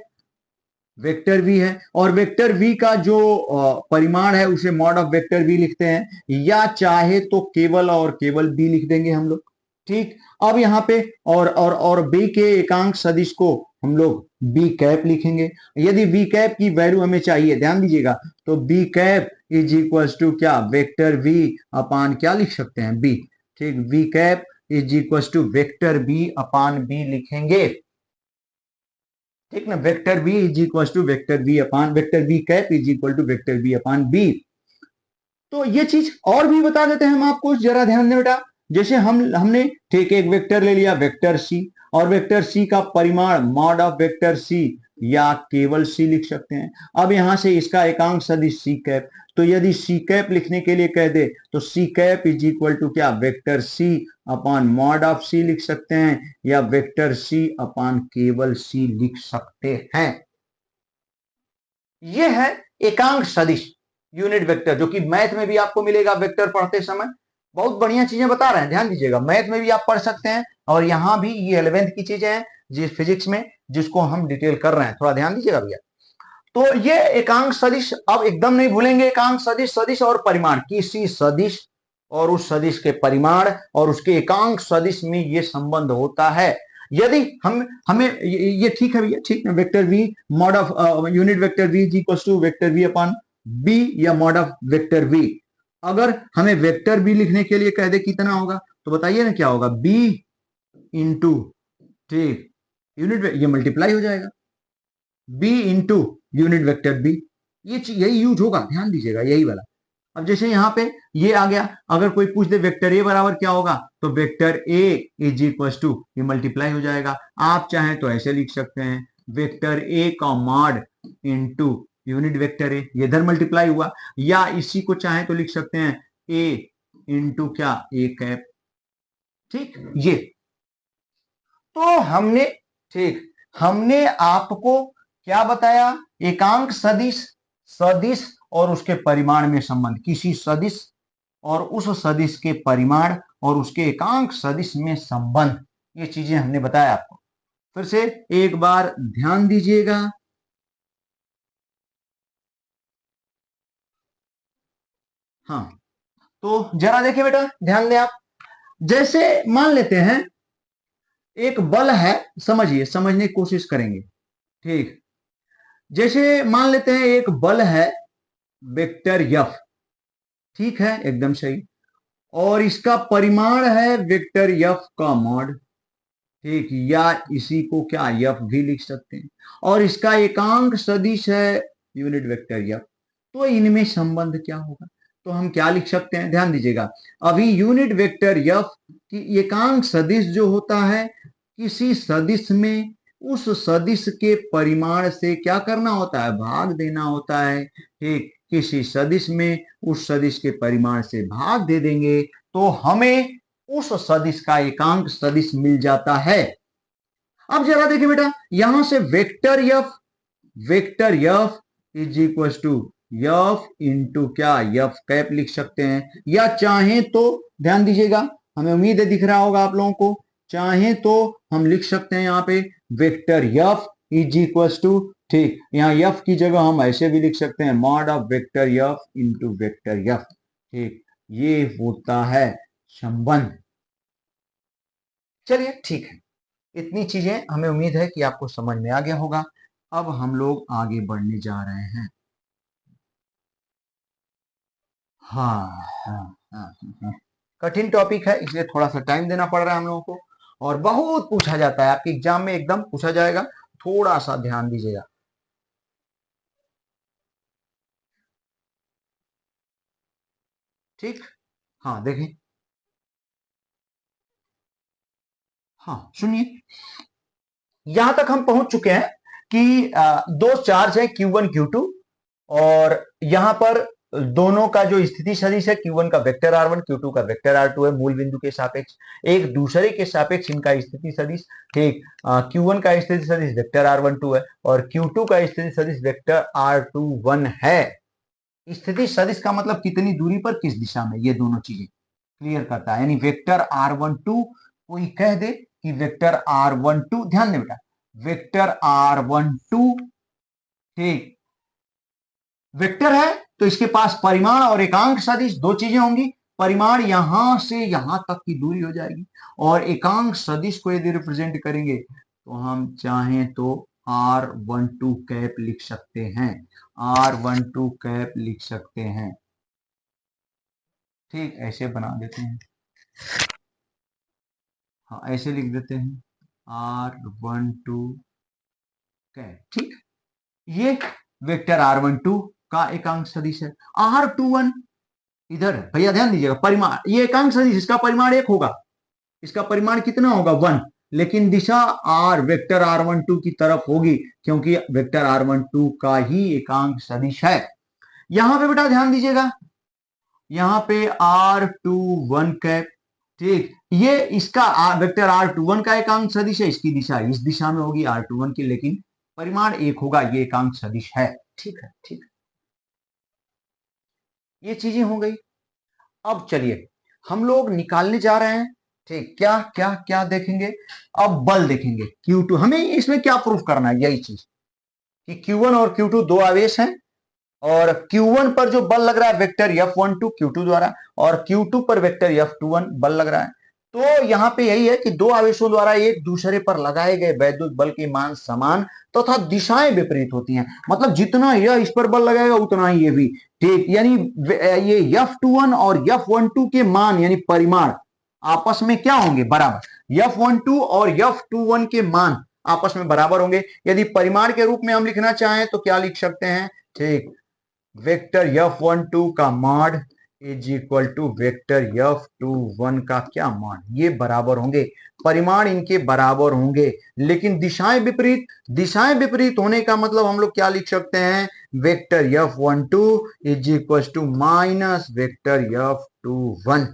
वेक्टर वी है, और वेक्टर वी का जो परिमाण है उसे मॉड ऑफ वेक्टर वी लिखते हैं, या चाहे तो केवल और केवल बी लिख देंगे हम लोग। ठीक, अब यहाँ पे और बी के एकांक सदिश को हम लोग बी कैप लिखेंगे। यदि बी कैप की वैल्यू हमें चाहिए, ध्यान दीजिएगा, तो B cap is equal to क्या, वेक्टर वी अपान क्या लिख सकते हैं, बी। ठीक, V cap is equal to vector B upon B लिखेंगे। ठीक ना, vector B is equal to vector B upon vector B cap is equal to vector B upon B. तो ये चीज और भी बता देते हैं हम आपको, जरा ध्यान दें बेटा। जैसे हमने ठीक एक वेक्टर ले लिया वेक्टर सी, और वेक्टर सी का परिमाण मॉड ऑफ वेक्टर सी या केवल सी लिख सकते हैं। अब यहां से इसका एकांक सदिश सी कैप, तो यदि सी कैप लिखने के लिए कह दे तो C cap is equal to क्या, vector C upon mod of C लिख सकते हैं, या वेक्टर सी अपॉन केवल सी लिख सकते हैं। यह है एकांक सदिश यूनिट वेक्टर, जो कि मैथ में भी आपको मिलेगा वेक्टर पढ़ते समय। बहुत बढ़िया चीजें बता रहे हैं, ध्यान दीजिएगा, मैथ में भी आप पढ़ सकते हैं, और यहां भी ये 11th की चीजें हैं जिस फिजिक्स में जिसको हम डिटेल कर रहे हैं, थोड़ा ध्यान दीजिएगा भैया। तो ये एकांक सदिश अब एकदम नहीं भूलेंगे, एकांक सदिश, सदिश और परिमाण, किसी सदिश और उस सदिश के परिमाण और उसके एकांक सदिश में ये संबंध होता है। यदि हमें ये ठीक है भैया, ठीक है, vector V mod of unit vector V is equal to vector V upon B या मॉड ऑफ वेक्टर वी। अगर हमें वेक्टर बी लिखने के लिए कह दे कितना होगा, तो बताइए ना क्या होगा, बी इंटू, ठीक यूनिट, ये मल्टीप्लाई हो जाएगा, B into unit vector B, ये यही यूज होगा, ध्यान दीजिएगा यही वाला। अब जैसे यहाँ पे ये आ गया, अगर कोई पूछ दे वेक्टर ए बराबर क्या होगा, तो vector A is equal to, ये मल्टीप्लाई हो जाएगा। आप चाहें तो ऐसे लिख सकते हैं, वेक्टर ए का mod into unit vector A, ये इधर मल्टीप्लाई हुआ, या इसी को चाहें तो लिख सकते हैं ए इंटू क्या, ए कैप। ठीक, ये तो हमने, ठीक हमने आपको क्या बताया, एकांक सदिश, सदिश और उसके परिमाण में संबंध, किसी सदिश और उस सदिश के परिमाण और उसके एकांक सदिश में संबंध, ये चीजें हमने बताया आपको। फिर से एक बार ध्यान दीजिएगा। हाँ, तो जरा देखिए बेटा, ध्यान दें आप। जैसे मान लेते हैं एक बल है, समझिए, समझने की कोशिश करेंगे। ठीक, जैसे मान लेते हैं एक बल है वेक्टर एफ, ठीक है, एकदम सही, और इसका परिमाण है वेक्टर एफ का मॉड, ठीक, या इसी को क्या एफ भी लिख सकते हैं, और इसका एकांक सदिश है यूनिट वेक्टर एफ। तो इनमें संबंध क्या होगा, तो हम क्या लिख सकते हैं, ध्यान दीजिएगा। अभी यूनिट वेक्टर एफ की एकांक सदिश जो होता है, किसी सदिश में उस सदिश के परिमाण से क्या करना होता है, भाग देना होता है। ठीक, किसी सदिश में उस सदिश के परिमाण से भाग दे देंगे तो हमें उस सदिश का एकांक सदिश मिल जाता है। अब जरा देखिए बेटा, यहां से vector F is equal to F into क्या, एफ कैप लिख सकते हैं, या चाहें तो ध्यान दीजिएगा, हमें उम्मीद है दिख रहा होगा आप लोगों को, चाहें तो हम लिख सकते हैं यहाँ पे vector F is equal to, ठीक यहाँ एफ की जगह हम ऐसे भी लिख सकते हैं mod of vector F into vector F. ठीक, ये होता है संबंध। चलिए ठीक है, इतनी चीजें हमें उम्मीद है कि आपको समझ में आ गया होगा। अब हम लोग आगे बढ़ने जा रहे हैं। हाँ हाँ हाँ हाँ। कठिन टॉपिक है, इसलिए थोड़ा सा टाइम देना पड़ रहा है हम लोगों को, और बहुत पूछा जाता है आपके एग्जाम में, एकदम पूछा जाएगा, थोड़ा सा ध्यान दीजिएगा। ठीक, हाँ देखें, हाँ सुनिए, यहां तक हम पहुंच चुके हैं कि दो चार्ज है Q1 Q2, और यहां पर दोनों का जो स्थिति सदिश है, Q1 का वेक्टर R1, Q2 का वेक्टर R2 है, मूल बिंदु के सापेक्ष, एक दूसरे के सापेक्ष इनका स्थिति सदिश। ठीक, Q1 का स्थिति सदिश वेक्टर R12 है, और Q2 का स्थिति सदिश वेक्टर R21 है। स्थिति सदिश का मतलब कितनी दूरी पर किस दिशा में, ये दोनों चीजें क्लियर करता है। यानी वेक्टर R12, कोई कह दे कि वेक्टर R12, ध्यान दे बेटा, वेक्टर R12, ठीक, वेक्टर है तो इसके पास परिमाण और एकांक सदिश दो चीजें होंगी। परिमाण यहां से यहां तक की दूरी हो जाएगी, और एकांक सदिश को यदि रिप्रेजेंट करेंगे तो हम चाहें तो R12 कैप लिख सकते हैं, R12 कैप लिख सकते हैं। ठीक, ऐसे बना देते हैं, हाँ ऐसे लिख देते हैं, R12 कैप। ठीक, ये वेक्टर R12 का एकांक सदिश है। R21 इधर है भैया, ध्यान दीजिएगा, परिमाण, ये एकांक सदिश, इसका परिमाण एक होगा, इसका परिमाण कितना होगा, 1, लेकिन दिशा आर वेक्टर R12 की तरफ होगी, क्योंकि वेक्टर R12 का ही एकांक सदिश है। यहां पे बेटा ध्यान दीजिएगा, यहां पे R21 कैप, ठीक, ये इसका वेक्टर R21 का एकांक सदिश है, इसकी दिशा इस दिशा में होगी R21 की, लेकिन परिमाण एक होगा, ये एकांक सदिश है। ठीक है, ठीक, ये चीजें हो गई। अब चलिए हम लोग निकालने जा रहे हैं, ठीक, क्या क्या क्या देखेंगे, अब बल देखेंगे Q2, हमें इसमें क्या प्रूफ करना है, यही चीज कि Q1 और Q2 दो आवेश हैं, और Q1 पर जो बल लग रहा है वेक्टर F12 Q2 द्वारा, और Q2 पर वेक्टर F21 बल लग रहा है। तो यहां पे यही है कि दो आवेशों द्वारा एक दूसरे पर लगाए गए वैद्युत बल के मान समान तथा दिशाएं विपरीत होती हैं, मतलब जितना यह इस पर बल लगाएगा उतना ही ये भी। ठीक, यानी ये F21 और F12 के मान यानी परिमाण आपस में क्या होंगे, बराबर। F12 और F21 के मान आपस में बराबर होंगे। यदि परिमाण के रूप में हम लिखना चाहें तो क्या लिख सकते हैं, ठीक, वेक्टर F12 का mod is equal to vector F21 का क्या मान, ये बराबर होंगे, परिमाण इनके बराबर होंगे, लेकिन दिशाएं विपरीत। दिशाएं विपरीत होने का मतलब हम लोग क्या लिख सकते हैं, vector F12 is equal to minus vector F21।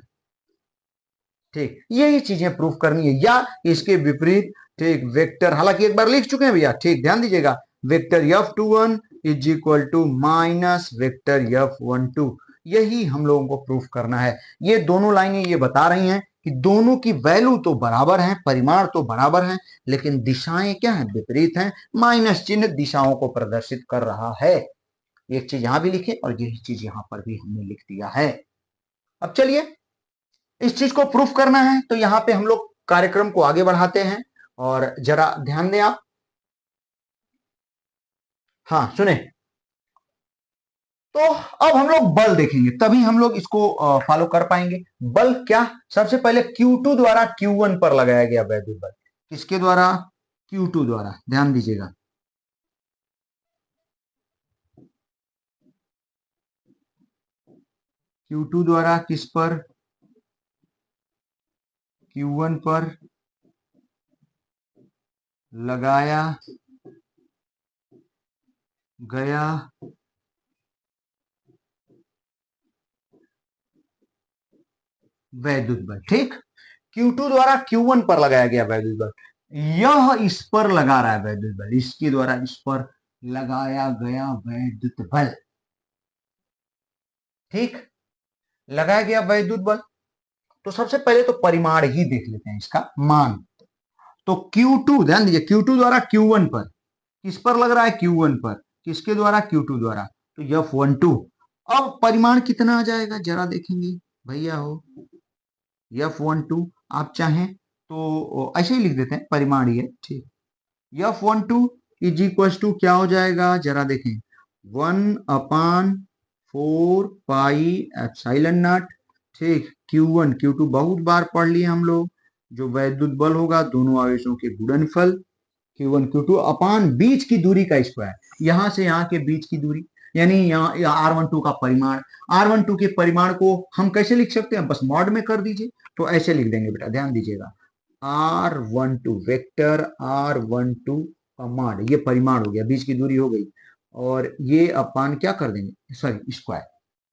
ठीक, यही चीजें प्रूफ करनी है, या इसके विपरीत। ठीक, वेक्टर हालांकि एक बार लिख चुके हैं भैया, ठीक, ध्यान दीजिएगा, vector F21 is equal to minus vector F12, यही हम लोगों को प्रूफ करना है। ये दोनों लाइनें ये बता रही हैं कि दोनों की वैल्यू तो बराबर है, परिमाण तो बराबर है, लेकिन दिशाएं क्या है, विपरीत हैं। माइनस चिन्ह दिशाओं को प्रदर्शित कर रहा है। एक चीज यहां भी लिखे और यही चीज यहां पर भी हमने लिख दिया है। अब चलिए इस चीज को प्रूफ करना है, तो यहां पे हम लोग कार्यक्रम को आगे बढ़ाते हैं, और जरा ध्यान दें आप, हाँ सुने, तो अब हम लोग बल देखेंगे, तभी हम लोग इसको फॉलो कर पाएंगे। बल क्या, सबसे पहले Q2 द्वारा Q1 पर लगाया गया वैद्युत बल, किसके द्वारा, Q2 द्वारा, ध्यान दीजिएगा, Q2 द्वारा किस पर, Q1 पर लगाया गया वैद्युत बल। ठीक, Q2 द्वारा Q1 पर लगाया गया वैद्युत बल, यह इस पर लगा रहा है वैद्युत बल, इसके द्वारा इस पर लगाया गया वैद्युत बल। ठीक, लगाया गया वैद्युत बल, तो सबसे पहले तो परिमाण ही देख लेते हैं, इसका मान। तो Q2, ध्यान दीजिए, Q2 द्वारा Q1 पर, किस पर लग रहा है, Q1 पर, किसके द्वारा, Q2 द्वारा, तो F12। अब परिमाण कितना आ जाएगा, जरा देखेंगे भैया हो, F12 आप चाहें तो ऐसे ही लिख देते हैं, परिमाण ही है, ठीक। F12 इज इक्वल टू क्या हो जाएगा, जरा देखें, 1/4 पाई एप्सिलॉन नॉट, ठीक। Q1 Q2 बहुत बार पढ़ लिए हम लोग, जो वैद्युत बल होगा दोनों आवेशों के गुणनफल, Q1 Q2 अपान बीच की दूरी का स्क्वायर, यहां से यहां के बीच की दूरी, यानी यहाँ R12 का परिमाण। R12 के परिमाण को हम कैसे लिख सकते हैं, बस मॉड में कर दीजिए, तो ऐसे लिख देंगे बेटा, ध्यान दीजिएगा, R12 वेक्टर R12 का मॉड, ये परिमाण हो गया, बीच की दूरी हो गई, और ये अपान क्या कर देंगे, सॉरी स्क्वायर,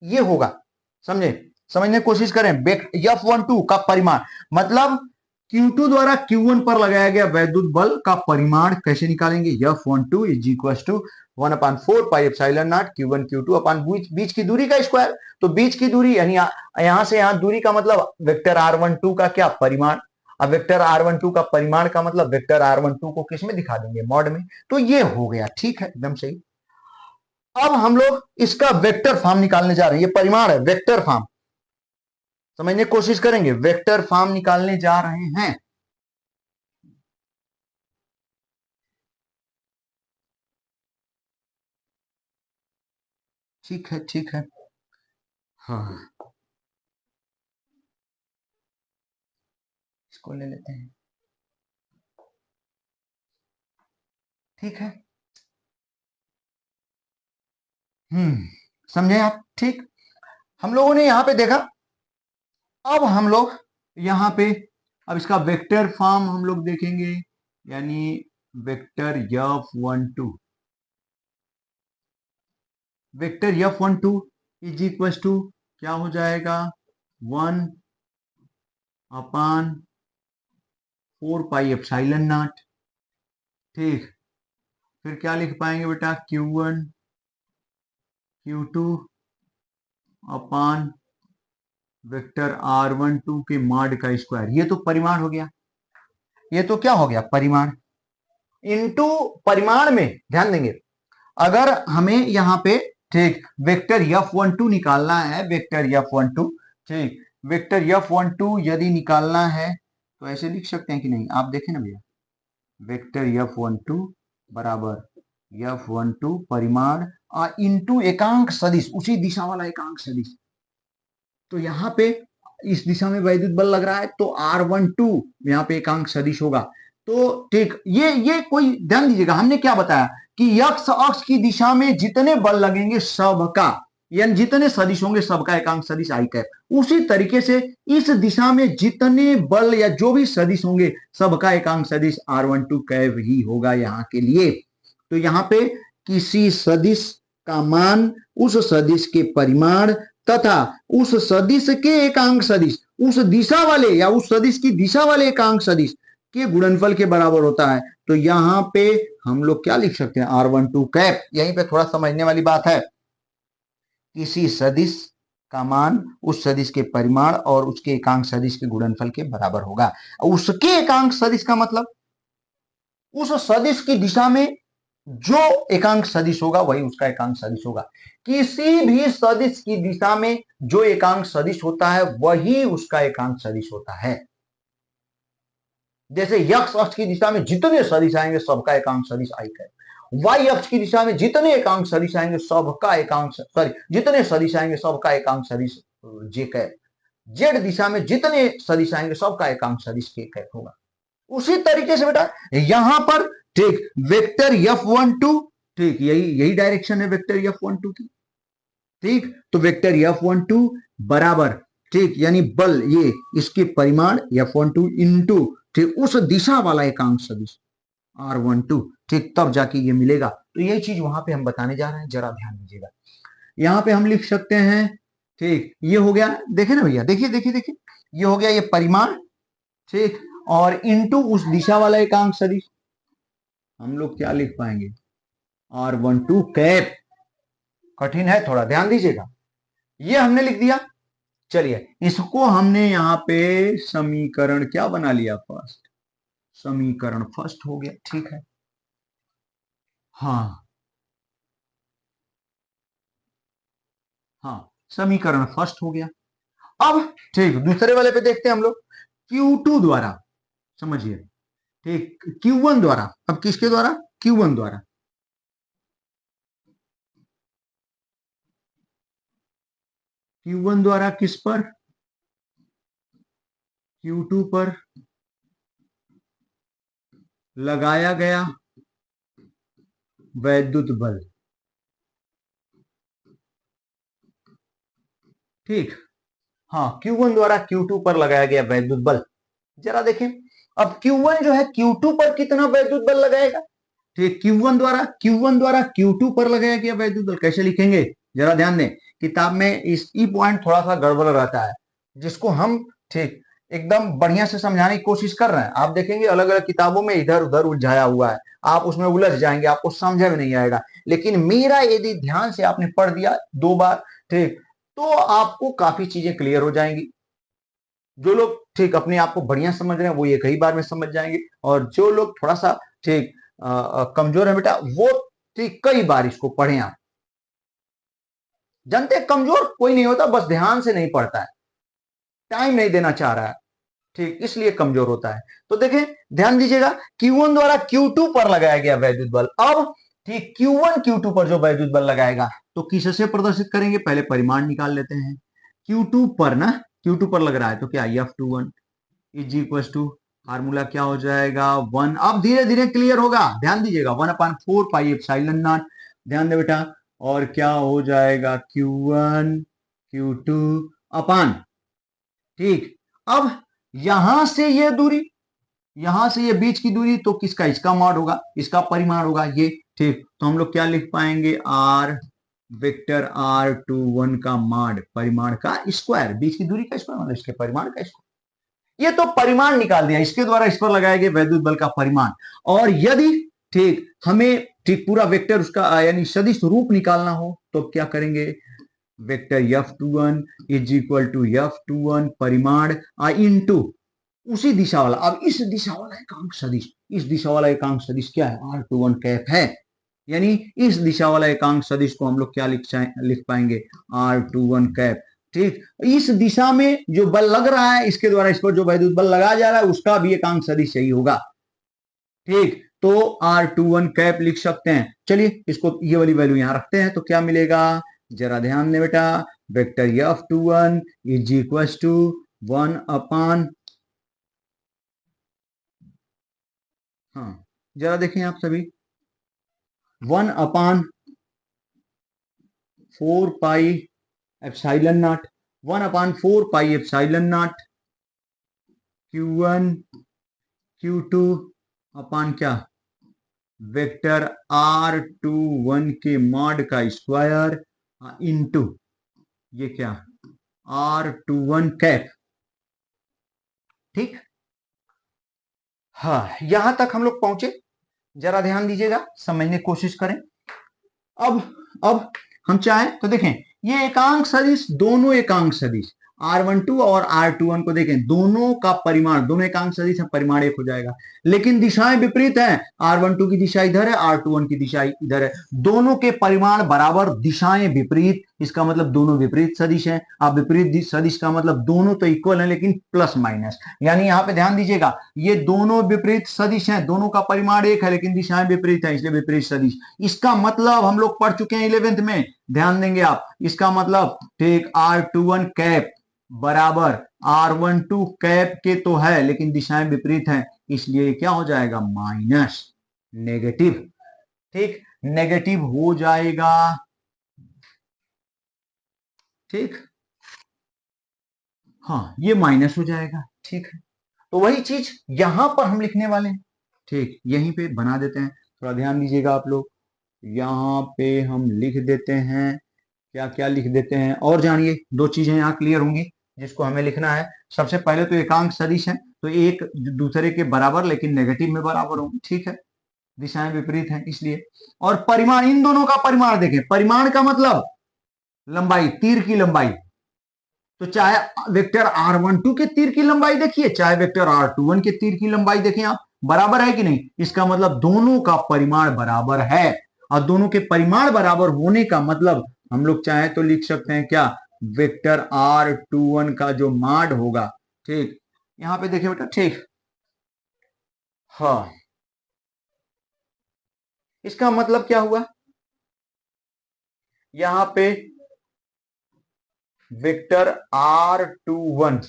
ये होगा, समझे, समझने की कोशिश करें। F12 का परिमाण मतलब Q2 द्वारा Q1 पर लगाया गया वैद्युत बल का परिमाण कैसे निकालेंगे, F12 is equal to 1/4 pi epsilon naught Q1 Q2 upon बीच की दूरी का स्क्वायर। तो बीच की दूरी यानी यहां से यहां दूरी का मतलब वेक्टर R12 का क्या परिमाण। अब वेक्टर R12 का परिमाण का मतलब वेक्टर R12 को किस में दिखा देंगे, मॉड में। तो ये हो गया, ठीक है, एकदम सही। अब हम लोग इसका वेक्टर फॉर्म निकालने जा रहे हैं, ये परिमाण है, वेक्टर फॉर्म समझने की कोशिश करेंगे, वेक्टर फॉर्म निकालने जा रहे हैं। ठीक है, ठीक है, हाँ, इसको ले लेते हैं, ठीक है। समझे आप, ठीक। हम लोगों ने यहां पे देखा, अब हम लोग यहां पे अब इसका वेक्टर फॉर्म हम लोग देखेंगे, यानी vector F12, vector F12 is equal to क्या हो जाएगा, 1/4 पाई एप्सिलॉन नॉट, ठीक। फिर क्या लिख पाएंगे बेटा, Q1 Q2 अपान वेक्टर R12 के मॉड का स्क्वायर, ये तो परिमाण हो गया, ये तो क्या हो गया, परिमाण इनटू परिमाण में, ध्यान देंगे, अगर हमें यहां पे, ठीक, वेक्टर F12 निकालना है, वेक्टर F12, ठीक, वेक्टर F12 यदि निकालना है तो ऐसे लिख सकते हैं कि नहीं, आप देखें ना भैया, वेक्टर F12 बराबर F12 परिमाण इंटू एकांक सदिश, उसी दिशा वाला एकांक सदिश। तो यहाँ पे इस दिशा में वैद्युत बल लग रहा है, तो R12 यहाँ पे एकांक सदिश होगा। तो ठीक, ये कोई ध्यान दीजिएगा, हमने क्या बताया कि x अक्ष की दिशा में जितने बल लगेंगे सबका, यानी जितने सदिश होंगे सबका एकांक सदिश आई कैप, उसी तरीके से इस दिशा में जितने बल या जो भी सदिश होंगे सबका एकांक सदिश R12 कैप ही होगा यहाँ के लिए। तो यहाँ पे किसी सदिश का मान उस सदिश के परिमाण तथा उस सदिश के एकांक सदिश, उस दिशा वाले या उस सदिश की दिशा वाले एकांक सदिश के गुणनफल के बराबर होता है। तो यहां पे हम लोग क्या लिख सकते हैं, R12 कैप, यहीं पे थोड़ा समझने वाली बात है, किसी सदिश का मान उस सदिश के परिमाण और उसके एकांक सदिश के गुणनफल के बराबर होगा। उसके एकांक सदिश का मतलब उस सदिश की दिशा में जो एकांक सदिश होगा वही उसका एकांक सदिश होगा। किसी भी सदिश की दिशा में जो एकांक सदिश होता है वही उसका एकांक सदिश होता है। जैसे x अक्ष की दिशा में जितने सदिश आएंगे सबका एकांक सदिश आई कैप, y अक्ष की दिशा में जितने एकांक सदिश आएंगे सबका एकांक, सॉरी, जितने सदिश आएंगे सबका एकांक सदिश j कैप, z दिशा में जितने सदिश आएंगे सबका एकांक सदिश k कैप होगा। उसी तरीके से बेटा यहां पर, ठीक, वेक्टर F12, ठीक, यही डायरेक्शन है वेक्टर F12 की, ठीक। तो वेक्टर F12 बराबर, ठीक, यानी बल ये इसके परिमाण F12 इंटू, ठीक, उस दिशा वाला एकांक सदिश R12, ठीक, तब जाके ये मिलेगा। तो यही चीज वहां पे हम बताने जा रहे हैं, जरा ध्यान दीजिएगा। यहां पे हम लिख सकते हैं, ठीक, ये हो गया, देखे ना भैया, देखिए देखिए देखिए, ये हो गया ये परिमाण, ठीक, और इंटू उस दिशा वाला एकांक सदिश, हम लोग क्या लिख पाएंगे, R12 कैप। कठिन है थोड़ा, ध्यान दीजिएगा, ये हमने लिख दिया। चलिए इसको हमने यहां पे समीकरण क्या बना लिया, फर्स्ट, समीकरण फर्स्ट हो गया, ठीक है, हाँ हाँ, समीकरण फर्स्ट हो गया। अब ठीक, दूसरे वाले पे देखते हैं हम लोग, Q2 द्वारा समझिए। ठीक, Q1 द्वारा, अब किसके द्वारा? Q1 द्वारा। Q1 द्वारा किस पर? Q2 पर लगाया गया वैद्युत बल। ठीक, हाँ, Q1 द्वारा Q2 पर लगाया गया वैद्युत बल। जरा देखें, अब Q1 जो है Q2 पर कितना वैद्युत बल लगाएगा? ठीक, Q1 द्वारा Q2 पर लगाया गया वैद्युत बल कैसे लिखेंगे? जरा ध्यान दें, किताब में इस ई पॉइंट थोड़ा सा गड़बड़ रहता है, जिसको हम ठीक एकदम बढ़िया से समझाने की कोशिश कर रहे हैं। आप देखेंगे अलग अलग किताबों में इधर उधर उलझाया हुआ है, आप उसमें उलझ जाएंगे, आपको समझ में नहीं आएगा। लेकिन मेरा यदि ध्यान से आपने पढ़ दिया 2 बार, ठीक, तो आपको काफी चीजें क्लियर हो जाएंगी। जो लोग ठीक अपने आप को बढ़िया समझ रहे हैं वो ये कई बार में समझ जाएंगे, और जो लोग थोड़ा सा ठीक कमजोर है बेटा, वो ठीक कई बार इसको पढ़े आप। जानते हैं कमजोर कोई नहीं होता, बस ध्यान से नहीं पढ़ता है, टाइम नहीं देना चाह रहा है, ठीक, इसलिए कमजोर होता है। तो देखें, ध्यान दीजिएगा, Q1 द्वारा Q2 पर लगाया गया वैद्युत बल। अब ठीक Q1 Q2 पर जो वैद्युत बल लगाएगा तो किससे प्रदर्शित करेंगे? पहले परिमाण निकाल लेते हैं। Q2 पर ना, Q2 पर लग रहा है तो क्या F21 is equal to, formula क्या हो जाएगा? 1। अब धीरे धीरे क्लियर होगा, ध्यान दीजिएगा, 1/4 पाई एप्सिलॉन नॉट। ध्यान दे बेटा, और क्या हो जाएगा? Q1 Q2 अपान, ठीक। अब यहां से ये दूरी, यहां से ये बीच की दूरी, तो किसका? इसका मॉड होगा, इसका परिमाण होगा ये, ठीक। तो हम लोग क्या लिख पाएंगे? आर वेक्टर R21 का मॉड, परिमाण का स्क्वायर, बीच की दूरी का स्क्वायर मतलब इसके परिमाण का स्क्वायर। ये तो परिमाण निकाल दिया, इसके द्वारा इस पर लगाए गए वैद्युत बल का परिमाण। और यदि ठीक हमें ठीक पूरा वेक्टर उसका यानी सदिश रूप निकालना हो तो क्या करेंगे? Vector F21 is equal to F21 परिमाण इनटू उसी दिशा वाला, अब इस दिशा वाला एकांक सदिश, इस दिशा वाला एकांक सदिश क्या है? R21 कैप है, यानी इस दिशा वाला एकांक सदिश को हम लोग क्या लिख पाएंगे? R21 कैप, ठीक। इस दिशा में जो बल लग रहा है, इसके द्वारा इस पर जो वैद्युत बल लगाया जा रहा है, उसका भी एकांक सदिश यही होगा, ठीक। तो R21 कैप लिख सकते हैं। चलिए इसको ये वाली वैल्यू यहां रखते हैं तो क्या मिलेगा? जरा ध्यान दें बेटा, vector F21 is equal to 1 upon, हाँ जरा देखें आप सभी, 1/4 pi epsilon naught, 1/4 pi epsilon naught Q1 Q2 upon क्या? वेक्टर R21 के मॉड का स्क्वायर इनटू ये क्या? R21 कैप, ठीक। हाँ, यहां तक हम लोग पहुंचे, जरा ध्यान दीजिएगा, समझने की कोशिश करें। अब हम चाहें तो देखें, ये एकांक सदिश, दोनों एकांक सदिश R12 और R21 को देखें, दोनों का परिमाण, दोनों एकांक सदिश है, परिमाण एक हो जाएगा, लेकिन दिशाएं विपरीत हैं। R12 की दिशा इधर है, R21 की दिशा इधर है, दोनों के परिमाण बराबर, दिशाएं विपरीत, इसका मतलब दोनों विपरीत सदिश हैं। अब विपरीत सदिश का मतलब दोनों तो इक्वल है लेकिन प्लस माइनस, यानी यहां पे ध्यान दीजिएगा, ये दोनों विपरीत सदिश हैं, दोनों का परिमाण एक है लेकिन दिशाएं विपरीत है, इसलिए विपरीत सदिश। इसका मतलब हम लोग पढ़ चुके हैं 11th में, ध्यान देंगे आप, इसका मतलब ठीक R21 कैप बराबर R12 कैप के तो है लेकिन दिशाएं विपरीत हैं, इसलिए क्या हो जाएगा? माइनस, नेगेटिव, ठीक, नेगेटिव हो जाएगा, ठीक। हाँ, ये माइनस हो जाएगा, ठीक है। तो वही चीज यहां पर हम लिखने वाले हैं, ठीक, यहीं पे बना देते हैं, थोड़ा ध्यान दीजिएगा आप लोग। यहां पे हम लिख देते हैं, क्या क्या लिख देते हैं, और जानिए 2 चीजें यहाँ क्लियर होंगी जिसको हमें लिखना है। सबसे पहले तो एकांक सदिश है तो एक दूसरे के बराबर लेकिन नेगेटिव में बराबर होंगे, ठीक है, दिशाएं विपरीत हैं इसलिए। और परिमाण, इन दोनों का परिमाण देखें, परिमाण का मतलब लंबाई, तीर की लंबाई, तो चाहे वेक्टर R12 के तीर की लंबाई देखिए, चाहे वेक्टर R21 के तीर की लंबाई देखें आप, बराबर है कि नहीं? इसका मतलब दोनों का परिमाण बराबर है, और दोनों के परिमाण बराबर होने का मतलब हम लोग चाहे तो लिख सकते हैं क्या? वेक्टर R21 का जो मॉड होगा, ठीक, यहां पे देखिए बेटा, ठीक, हाँ, इसका मतलब क्या हुआ, यहां पे वेक्टर R21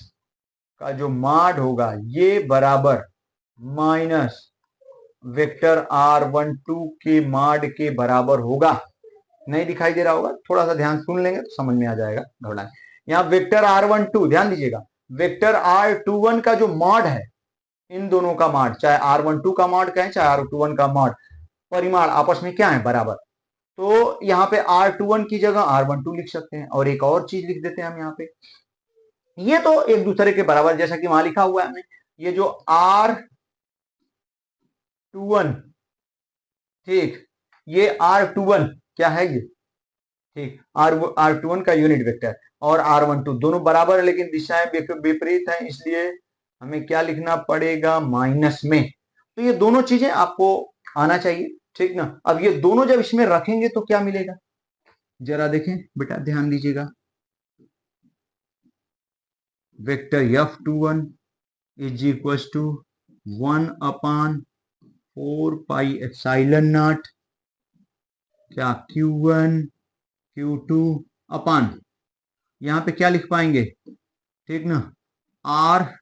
का जो माड होगा ये बराबर माइनस वेक्टर R12 के माड के बराबर होगा। नहीं दिखाई दे रहा होगा, थोड़ा सा ध्यान सुन लेंगे तो समझ में आ जाएगा। घबराएं, यहाँ वेक्टर R12, ध्यान दीजिएगा, वेक्टर R21 का जो मॉड है, इन दोनों का मॉड, चाहे R12 का मॉड कहें चाहे R21 का मॉड, परिमाण आपस में क्या है, बराबर। तो यहाँ पे R21 की जगह R12 लिख सकते हैं। और एक और चीज लिख देते हैं हम यहाँ पे, ये तो एक दूसरे के बराबर, जैसा कि वहां लिखा हुआ है हमें, ये जो R21, ठीक, ये R21 क्या है ये, ठीक, R21 का यूनिट वेक्टर और R12 दोनों बराबर है, लेकिन दिशाएं विपरीत हैं, इसलिए हमें क्या लिखना पड़ेगा, माइनस में। तो ये दोनों चीजें आपको आना चाहिए, ठीक ना। अब ये दोनों जब इसमें रखेंगे तो क्या मिलेगा, जरा देखें बेटा, ध्यान दीजिएगा, vector F21 is equal to 1/4πε0 क्या Q1 Q2 अपान, यहां पे क्या लिख पाएंगे, ठीक ना, अब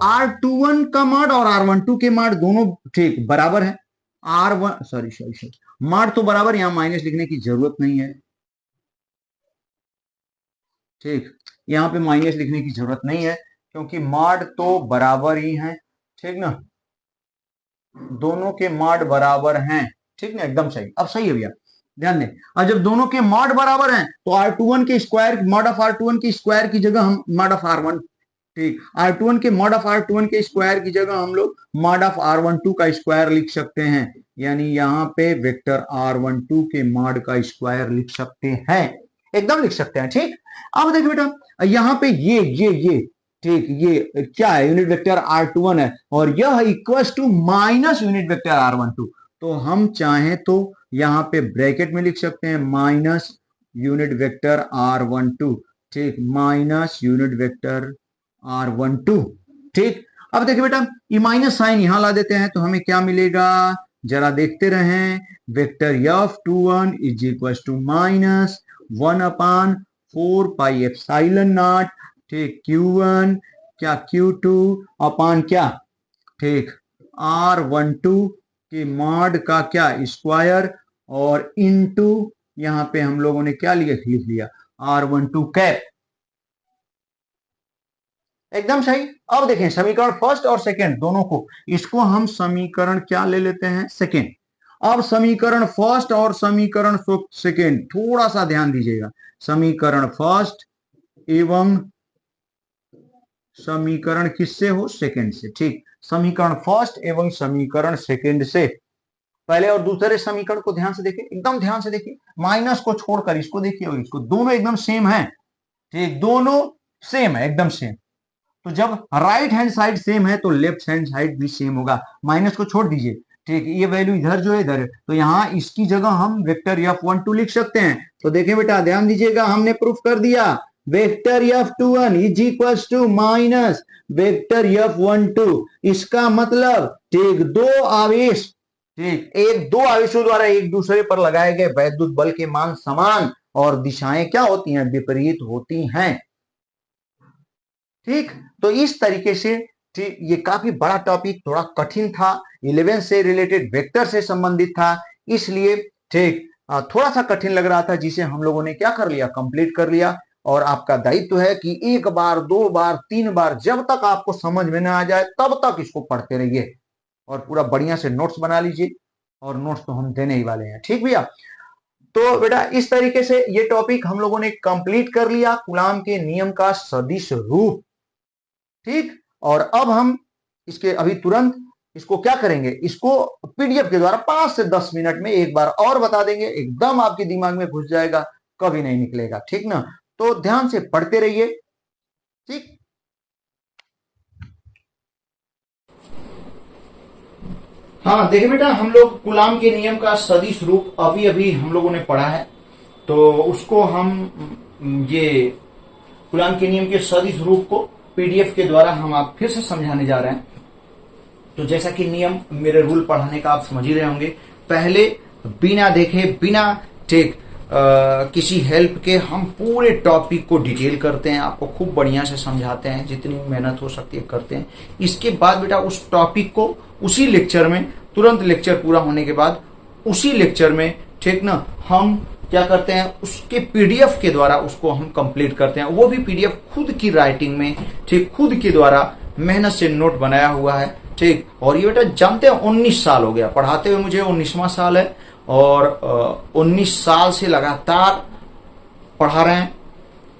R21 का माड और R12 के माड दोनों ठीक बराबर है। R1 सॉरी माड तो बराबर, यहां माइनस लिखने की जरूरत नहीं है, ठीक, यहां पे माइनस लिखने की जरूरत नहीं है क्योंकि माड तो बराबर ही है, ठीक ना, दोनों के माड बराबर हैं, ठीक ना, एकदम सही। अब सही है भैया, ध्यान दें, और जब दोनों के मॉड बराबर हैं तो R21 के स्क्वायर, मॉड ऑफ R21 के स्क्वायर की जगह हम मॉड ऑफ R1, ठीक, R21 के मॉड ऑफ R21 के स्क्वायर की जगह हम लोग मॉड ऑफ R12 का स्क्वायर लिख सकते हैं, यानी यहाँ पे वेक्टर R12 के मॉड का स्क्वायर लिख सकते हैं, एकदम लिख सकते हैं, ठीक। अब देखिए बेटा, यहाँ पे ये ठीक, ये क्या है, यूनिट वेक्टर R21 है और यह equal to minus unit vector R12, तो हम चाहें तो यहां पे ब्रैकेट में लिख सकते हैं माइनस यूनिट वेक्टर R12, ठीक, माइनस यूनिट वेक्टर R12, ठीक। अब देखिए बेटा, ये माइनस साइन यहां ला देते हैं तो हमें क्या मिलेगा, जरा देखते रहें, vector F21 is equal to minus 1/4πε0, ठीक, Q1 क्या Q2 अपान क्या, ठीक, R12 के मॉड का क्या स्क्वायर और इनटू यहां पे हम लोगों ने क्या लिख लिया R12 कैप, एकदम सही। अब देखें समीकरण फर्स्ट और सेकंड दोनों को, इसको हम समीकरण क्या ले लेते हैं, सेकंड। अब समीकरण फर्स्ट और समीकरण सेकंड थोड़ा सा ध्यान दीजिएगा, समीकरण फर्स्ट एवं समीकरण किससे हो, सेकंड से, ठीक, समीकरण फर्स्ट एवं समीकरण सेकंड से। पहले और दूसरे समीकरण को ध्यान से देखिए, एकदम ध्यान से देखिए, माइनस को छोड़कर इसको देखिए और इसको, दोनों एकदम सेम है, ठीक, दोनों सेम है, एकदम सेम। तो जब राइट हैंड साइड सेम है तो लेफ्ट हैंड साइड भी सेम होगा, माइनस को छोड़ दीजिए, ठीक, ये वैल्यू इधर जो है इधर है, तो यहाँ इसकी जगह हम वेक्टर F12 लिख सकते हैं। तो देखें बेटा, ध्यान दीजिएगा, हमने प्रूफ कर दिया, vector F21 is equal to minus vector F12, इसका मतलब ठीक दो आवेश, ठीक, दो आवेशों द्वारा एक दूसरे पर लगाए गए वैद्युत बल के मान समान और दिशाएं क्या होती हैं, विपरीत होती हैं, ठीक। तो इस तरीके से, ठीक, ये काफी बड़ा टॉपिक, थोड़ा कठिन था, 11 से रिलेटेड वेक्टर से संबंधित था, इसलिए ठीक थोड़ा सा कठिन लग रहा था, जिसे हम लोगों ने क्या कर लिया, कंप्लीट कर लिया। और आपका दायित्व है कि एक बार, दो बार, तीन बार, जब तक आपको समझ में ना आ जाए तब तक इसको पढ़ते रहिए और पूरा बढ़िया से नोट्स बना लीजिए, और नोट्स तो हम देने ही वाले हैं, ठीक भैया। तो बेटा इस तरीके से ये टॉपिक हम लोगों ने कंप्लीट कर लिया, कूलाम के नियम का सदिश रूप, ठीक। और अब हम इसके अभी तुरंत इसको क्या करेंगे, इसको पीडीएफ के द्वारा 5 से 10 मिनट में एक बार और बता देंगे, एकदम आपके दिमाग में घुस जाएगा, कभी नहीं निकलेगा, ठीक ना। तो ध्यान से पढ़ते रहिए, ठीक। हाँ देखिए बेटा, हम लोग कूलाम के नियम का सदिश रूप अभी अभी हम लोगों ने पढ़ा है, तो उसको हम ये कूलाम के नियम के सदिश रूप को पीडीएफ के द्वारा हम आप फिर से समझाने जा रहे हैं। तो जैसा कि नियम मेरे रूल पढ़ाने का आप समझ ही रहे होंगे, पहले बिना देखे बिना ठीक किसी हेल्प के हम पूरे टॉपिक को डिटेल करते हैं, आपको खूब बढ़िया से समझाते हैं, जितनी मेहनत हो सकती है करते हैं। इसके बाद बेटा उस टॉपिक को उसी लेक्चर में, तुरंत लेक्चर पूरा होने के बाद उसी लेक्चर में ठीक ना, हम क्या करते हैं, उसके पीडीएफ के द्वारा उसको हम कंप्लीट करते हैं। वो भी पीडीएफ खुद की राइटिंग में ठीक, खुद के द्वारा मेहनत से नोट बनाया हुआ है ठीक। और ये बेटा जानते हैं 19 साल हो गया पढ़ाते हुए, मुझे 19वां साल है और 19 साल से लगातार पढ़ा रहे हैं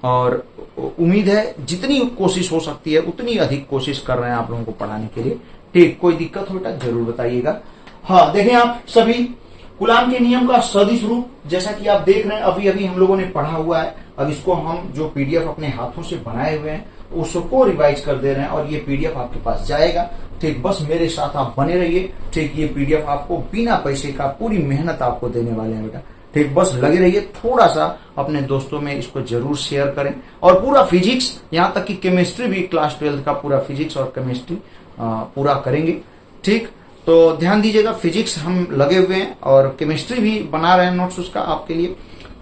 और उम्मीद है जितनी कोशिश हो सकती है उतनी अधिक कोशिश कर रहे हैं आप लोगों को पढ़ाने के लिए ठीक। कोई दिक्कत हो बेटा जरूर बताइएगा। हाँ देखें आप सभी, कूलाम के नियम का सदिश रूप जैसा कि आप देख रहे हैं अभी अभी हम लोगों ने पढ़ा हुआ है। अब इसको हम जो पीडीएफ अपने हाथों से बनाए हुए हैं उसको रिवाइज कर दे रहे हैं और ये पीडीएफ आपके पास जाएगा ठीक। बस मेरे साथ आप बने रहिए ठीक। ये पीडीएफ आपको बिना पैसे का पूरी मेहनत आपको देने वाले हैं बेटा ठीक। बस लगे रहिए, थोड़ा सा अपने दोस्तों में इसको जरूर शेयर करें। और पूरा फिजिक्स, यहाँ तक कि केमिस्ट्री भी, क्लास 12 का पूरा फिजिक्स और केमिस्ट्री पूरा करेंगे ठीक। तो ध्यान दीजिएगा, फिजिक्स हम लगे हुए हैं और केमिस्ट्री भी बना रहे हैं नोट्स उसका आपके लिए।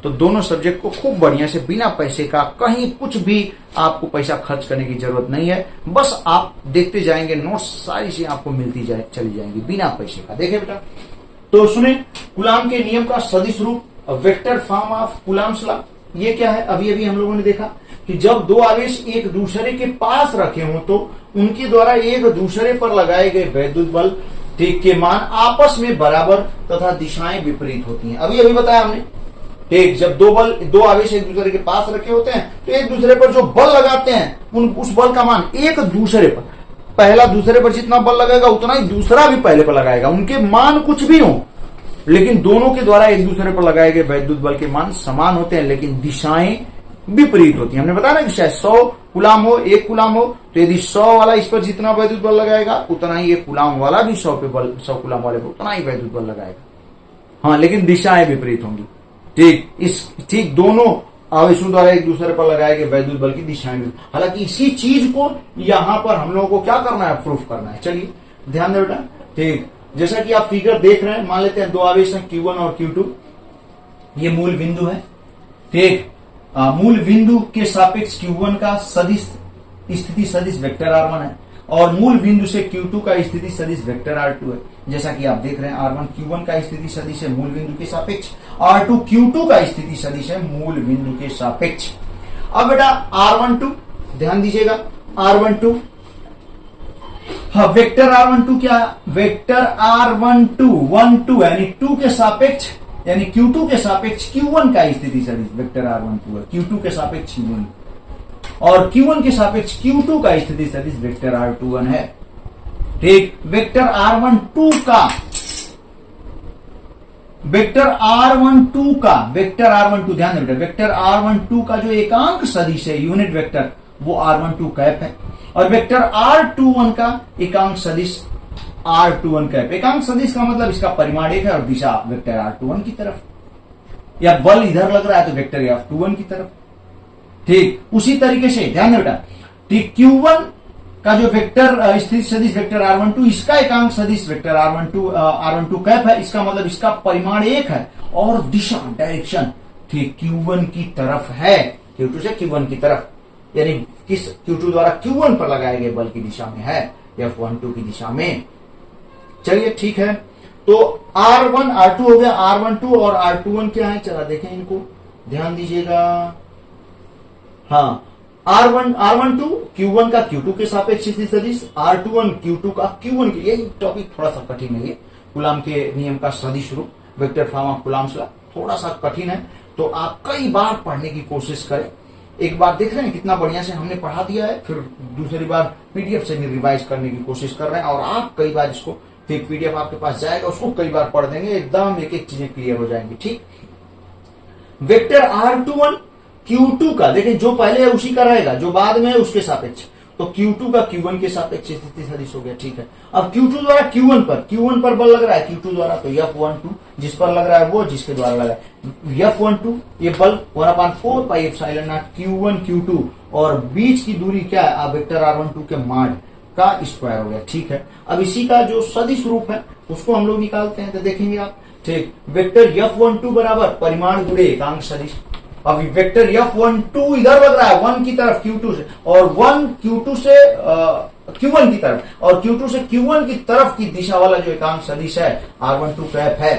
तो दोनों सब्जेक्ट को खूब बढ़िया से बिना पैसे का, कहीं कुछ भी आपको पैसा खर्च करने की जरूरत नहीं है, बस आप देखते जाएंगे नोट्स, सारी चीजें आपको मिलती चली जाएंगी बिना पैसे का। देखे बेटा, तो सुने, कूलाम के नियम का सदिश रूप, vector form of Coulomb's law. ये क्या है, अभी अभी हम लोगों ने देखा कि जब दो आवेश एक दूसरे के पास रखे हों तो उनके द्वारा एक दूसरे पर लगाए गए वैद्युत बल ठीक के मान आपस में बराबर तथा दिशाएं विपरीत होती हैं। अभी अभी बताया हमने ठीक। जब दो आवेश एक दूसरे के पास रखे होते हैं तो एक दूसरे पर जो बल लगाते हैं उस बल का मान एक दूसरे पर, पहला दूसरे पर जितना बल लगाएगा उतना ही दूसरा भी पहले पर लगाएगा। उनके मान कुछ भी हो लेकिन दोनों के द्वारा एक दूसरे पर लगाए गए वैद्युत बल के मान समान होते हैं लेकिन दिशाएं विपरीत होती है। हमने बताया ना कि शायद 100 कूलाम हो, 1 कूलाम हो, तो यदि 100 वाला इस पर जितना वैद्युत बल लगाएगा उतना ही 1 कूलाम वाला भी 100 कूलाम वाले पर उतना ही वैद्युत बल लगाएगा। हाँ, लेकिन दिशाएं विपरीत होंगी ठीक। दोनों आवेशों द्वारा एक दूसरे पर लगाए गए वैद्युत बल की दिशाएं भी। हालांकि इसी चीज को यहां पर हम लोगों को क्या करना है, प्रूफ करना है। चलिए ध्यान दे बेटा ठीक। जैसा कि आप फिगर देख रहे हैं, मान लेते हैं दो आवेश हैं Q1 और Q2, ये मूल बिंदु है ठीक। मूल बिंदु के सापेक्ष Q1 का सदिश स्थिति सदिश वेक्टर R1 है और मूल बिंदु से Q2 का स्थिति सदिश वेक्टर R2 है। जैसा कि आप देख रहे हैं R1 Q1 का स्थिति सदिश है मूल बिंदु के सापेक्ष, R2 Q2 का स्थिति सदिश है मूल बिंदु के सापेक्ष। अब बेटा R12 ध्यान दीजिएगा, R12 हाँ, वेक्टर R12 क्या, वेक्टर R12 1 2 यानी 2 के सापेक्ष, यानी Q2 के सापेक्ष Q1 का स्थिति सदिश वेक्टर R12 है। Q2 के सापेक्ष Q1 और Q1 के सापेक्ष Q2 का स्थिति सदिश वेक्टर R21 है ठीक। वेक्टर R12 का, वेक्टर R12 ध्यान दें बेटा, वेक्टर R12 का जो एकांक सदिश है यूनिट वेक्टर वो R12 कैप है और वेक्टर R21 का एकांक सदिश R21 कैप। एकांक सदिश का मतलब इसका परिमाण 1 है और दिशा वेक्टर R21 की तरफ, या बल इधर लग रहा है तो वेक्टर F21 की तरफ ठीक। उसी तरीके से ध्यान दें बेटा ठीक, Q1 का जो वेक्टर स्थिति सदिश वेक्टर R12, इसका एकांक सदिश वेक्टर R12 कैप है। इसका मतलब इसका परिमाण 1 है और दिशा डायरेक्शन ठीक Q1 की तरफ है, Q2 से Q1 की तरफ, यानी किस Q2 द्वारा Q1 पर लगाए गए बल की दिशा में है, F12 की दिशा में। चलिए ठीक है, तो R1 R2 हो गया, R12 और R21 क्या है, चला देखें इनको, ध्यान दीजिएगा। हाँ, R12 Q1 का Q2 के सापेक्ष स्थिति सदिश, R21 Q2 का Q1 के, यही टॉपिक थोड़ा सा कठिन है, ये कूलाम के नियम का सदिश रूप vector form of Coulomb's law थोड़ा सा कठिन है, तो आप कई बार पढ़ने की कोशिश करें। एक बार देख रहे हैं कितना बढ़िया से हमने पढ़ा दिया है, फिर दूसरी बार पीडीएफ से भी रिवाइज करने की कोशिश कर रहे हैं और आप कई बार इसको, फिर पीडीएफ आपके पास जाएगा, उसको कई बार पढ़ देंगे, एकदम एक एक चीजें क्लियर हो जाएंगी ठीक। वेक्टर R21 Q2 का, देखिए जो पहले है उसी का रहेगा, जो बाद में है उसके सापेक्ष, तो Q2 का Q1 के सापेक्ष स्थिति सदिश हो गया ठीक है। अब Q2 द्वारा Q1 पर बल लग रहा है Q2 द्वारा, तो F12 जिस पर लग रहा है वो जिसके द्वारा लगा है F12, ये बल 1/4 pi epsilon naught Q1 Q2 और बीच की दूरी क्या है, आप वेक्टर R12 के मान का स्क्वायर हो गया। ठीक है, अब इसी का जो सदिश रूप है उसको हम लोग निकालते हैं, तो देखेंगे आप। ठीक, वेक्टर F12 बराबर परिमाण गुणे एकांक सदिश। अब वेक्टर F12 इधर बढ़ रहा है 1 की तरफ Q2 से, और 1 Q2 से Q1 की तरफ, और Q2 से Q1 की तरफ की दिशा वाला जो एकांक सदिश है R12 कैप है।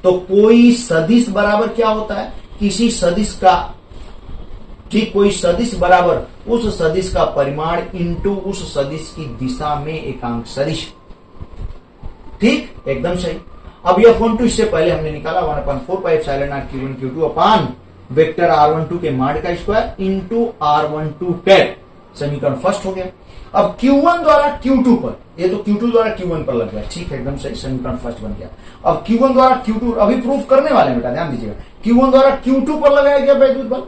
तो कोई सदिश बराबर क्या होता है, किसी सदिश का, ठीक, कोई सदिश बराबर उस सदिश का परिमाण इंटू उस सदिश की दिशा में एकांक सदिश। ठीक, एकदम सही। अब F12 इससे पहले हमने निकाला 1/4 pi epsilon naught Q1 Q2 अपान वेक्टर R12 के माड का स्क्वायर इंटू R12 कैप। समीकरण फर्स्ट हो गया। अब Q1 द्वारा Q2 पर, ये तो Q2 द्वारा Q1 पर लग गया। ठीक है, एकदम सही, समीकरण फर्स्ट बन गया। अब Q1 द्वारा Q2 अभी प्रूफ करने वाले हैं बेटा, ध्यान दीजिएगा। Q1 द्वारा Q2 पर लगाया गया वैद्युत बल,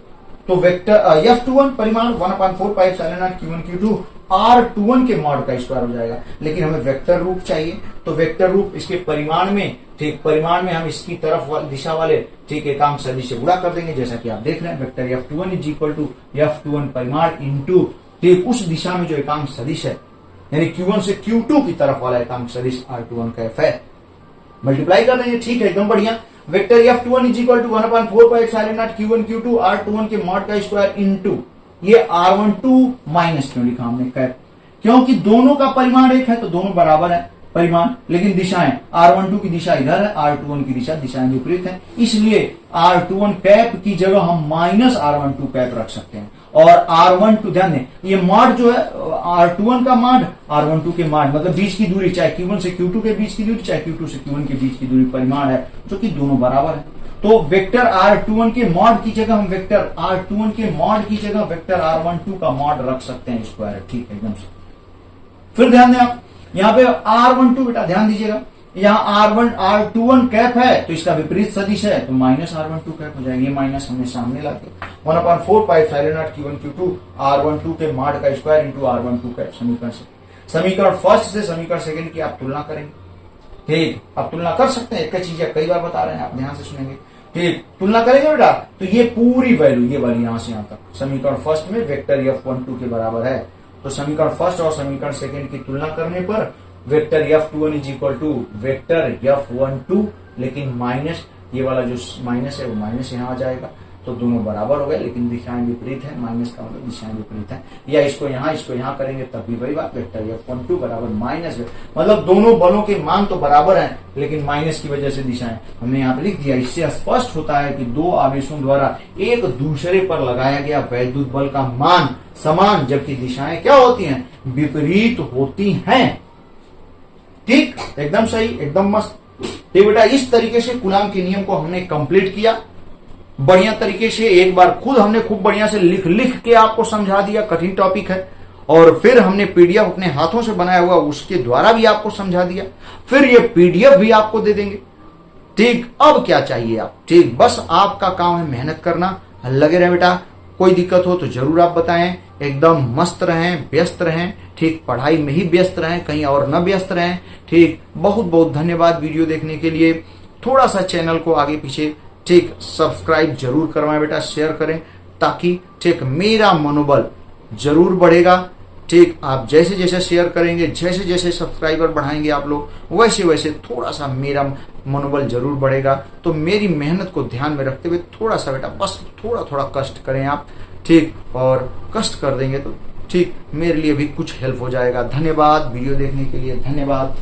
तो वेक्टर F21 परिमाण 1/4 pi epsilon naught Q1 Q2 R21 के मॉड का स्क्वायर हो जाएगा। लेकिन हमें वेक्टर रूप चाहिए, तो वेक्टर रूप इसके परिमाण में, ठीक, परिमाण में हम इसकी तरफ दिशा वाले, ठीक, एकांक सदिश से गुणा कर देंगे, जैसा कि आप देख रहे हैं। Vector F21 is equal to F21 परिमाण इंटू, ठीक, उस दिशा में जो एकांक सदिश है, यानी Q1 से Q2 की तरफ वाला एकांक सदिश R21 का F है, मल्टीप्लाई कर देंगे। ठीक है, एकदम बढ़िया। Vector F21 is equal to 1/4 pi epsilon naught Q1 Q2 R21 के मॉड का स्क्वायर इंटू, ये R12 माइनस क्यों लिखा हमने, कैप, क्योंकि दोनों का परिमाण एक है, तो दोनों बराबर है परिमाण, लेकिन दिशाएं, R12 की दिशा इधर है, R21 की दिशाएं विपरीत है, इसलिए R21 कैप की जगह हम माइनस R12 कैप रख सकते हैं। और R12, ध्यान दें, ये मॉड जो है R21 का मॉड R12 के मॉड, मतलब बीच की दूरी, चाहे Q1 से Q2 के बीच की दूरी, चाहे Q2 से Q1 के बीच की दूरी परिमाण है, जो कि दोनों बराबर है। तो वेक्टर R21 के मॉड की जगह हम वेक्टर R21 के मॉड की जगह वेक्टर R12 का मॉड रख सकते हैं, स्क्वायर। ठीक है, एकदम से। फिर ध्यान दें आप, यहाँ पे R12 बेटा ध्यान दीजिएगा, यहाँ R21 कैप है, तो इसका विपरीत सदिश है, तो माइनस R12 कैप हो जाएगा। ये माइनस हमने सामने ला दिया। 1/4 pi epsilon naught Q1 Q2 R12 के मॉड का स्क्वायर इंटू R12 कैप। समीकरण से, समीकरण फर्स्ट से समीकरण सेकंड की आप तुलना करेंगे। ठीक, आप तुलना कर सकते हैं, एक चीज कई बार बता रहे हैं, आप ध्यान से सुनेंगे। ठीक, तुलना करेंगे बेटा, तो ये पूरी वैल्यू, ये वाली यहां से यहां तक समीकरण फर्स्ट में वेक्टर F12 के बराबर है। तो समीकरण फर्स्ट और समीकरण सेकंड की तुलना करने पर vector F21 is equal to vector F12, लेकिन माइनस, ये वाला जो माइनस है वो माइनस यहाँ आ जाएगा, तो दोनों बराबर हो गए, लेकिन दिशाएं विपरीत है। माइनस का मतलब दिशाएं विपरीत है, या इसको यहाँ करेंगे तब भी वही बात, वेक्टर F12 बराबर माइनस, मतलब दोनों बलों के मान तो बराबर हैं, लेकिन माइनस की वजह से दिशाएं हमने यहाँ पे लिख दिया। इससे स्पष्ट होता है कि दो आवेशों द्वारा एक दूसरे पर लगाया गया वैद्युत बल का मान समान, जबकि दिशाएं क्या होती हैं, विपरीत होती हैं। ठीक, एकदम सही, एकदम मस्त। तो बेटा इस तरीके से कूलाम के नियम को हमने कंप्लीट किया बढ़िया तरीके से। एक बार खुद हमने खूब बढ़िया से लिख लिख के आपको समझा दिया, कठिन टॉपिक है, और फिर हमने पीडीएफ अपने हाथों से बनाया हुआ उसके द्वारा भी आपको समझा दिया, फिर ये पीडीएफ भी आपको दे देंगे। ठीक, अब क्या चाहिए आप, ठीक, बस आपका काम है मेहनत करना, लगे रहे बेटा। कोई दिक्कत हो तो जरूर आप बताएं, एकदम मस्त रहें, व्यस्त रहें, ठीक, पढ़ाई में ही व्यस्त रहें, कहीं और न व्यस्त रहें। ठीक, बहुत बहुत धन्यवाद वीडियो देखने के लिए। थोड़ा सा चैनल को आगे पीछे, ठीक, सब्सक्राइब जरूर करवाएं बेटा, शेयर करें, ताकि, ठीक, मेरा मनोबल जरूर बढ़ेगा। ठीक, आप जैसे जैसे शेयर करेंगे, जैसे जैसे सब्सक्राइबर बढ़ाएंगे आप लोग, वैसे वैसे थोड़ा सा मेरा मनोबल जरूर बढ़ेगा। तो मेरी मेहनत को ध्यान में रखते हुए थोड़ा सा बेटा, बस थोड़ा थोड़ा कष्ट करें आप। ठीक, और कष्ट कर देंगे तो ठीक, मेरे लिए भी कुछ हेल्प हो जाएगा। धन्यवाद वीडियो देखने के लिए, धन्यवाद।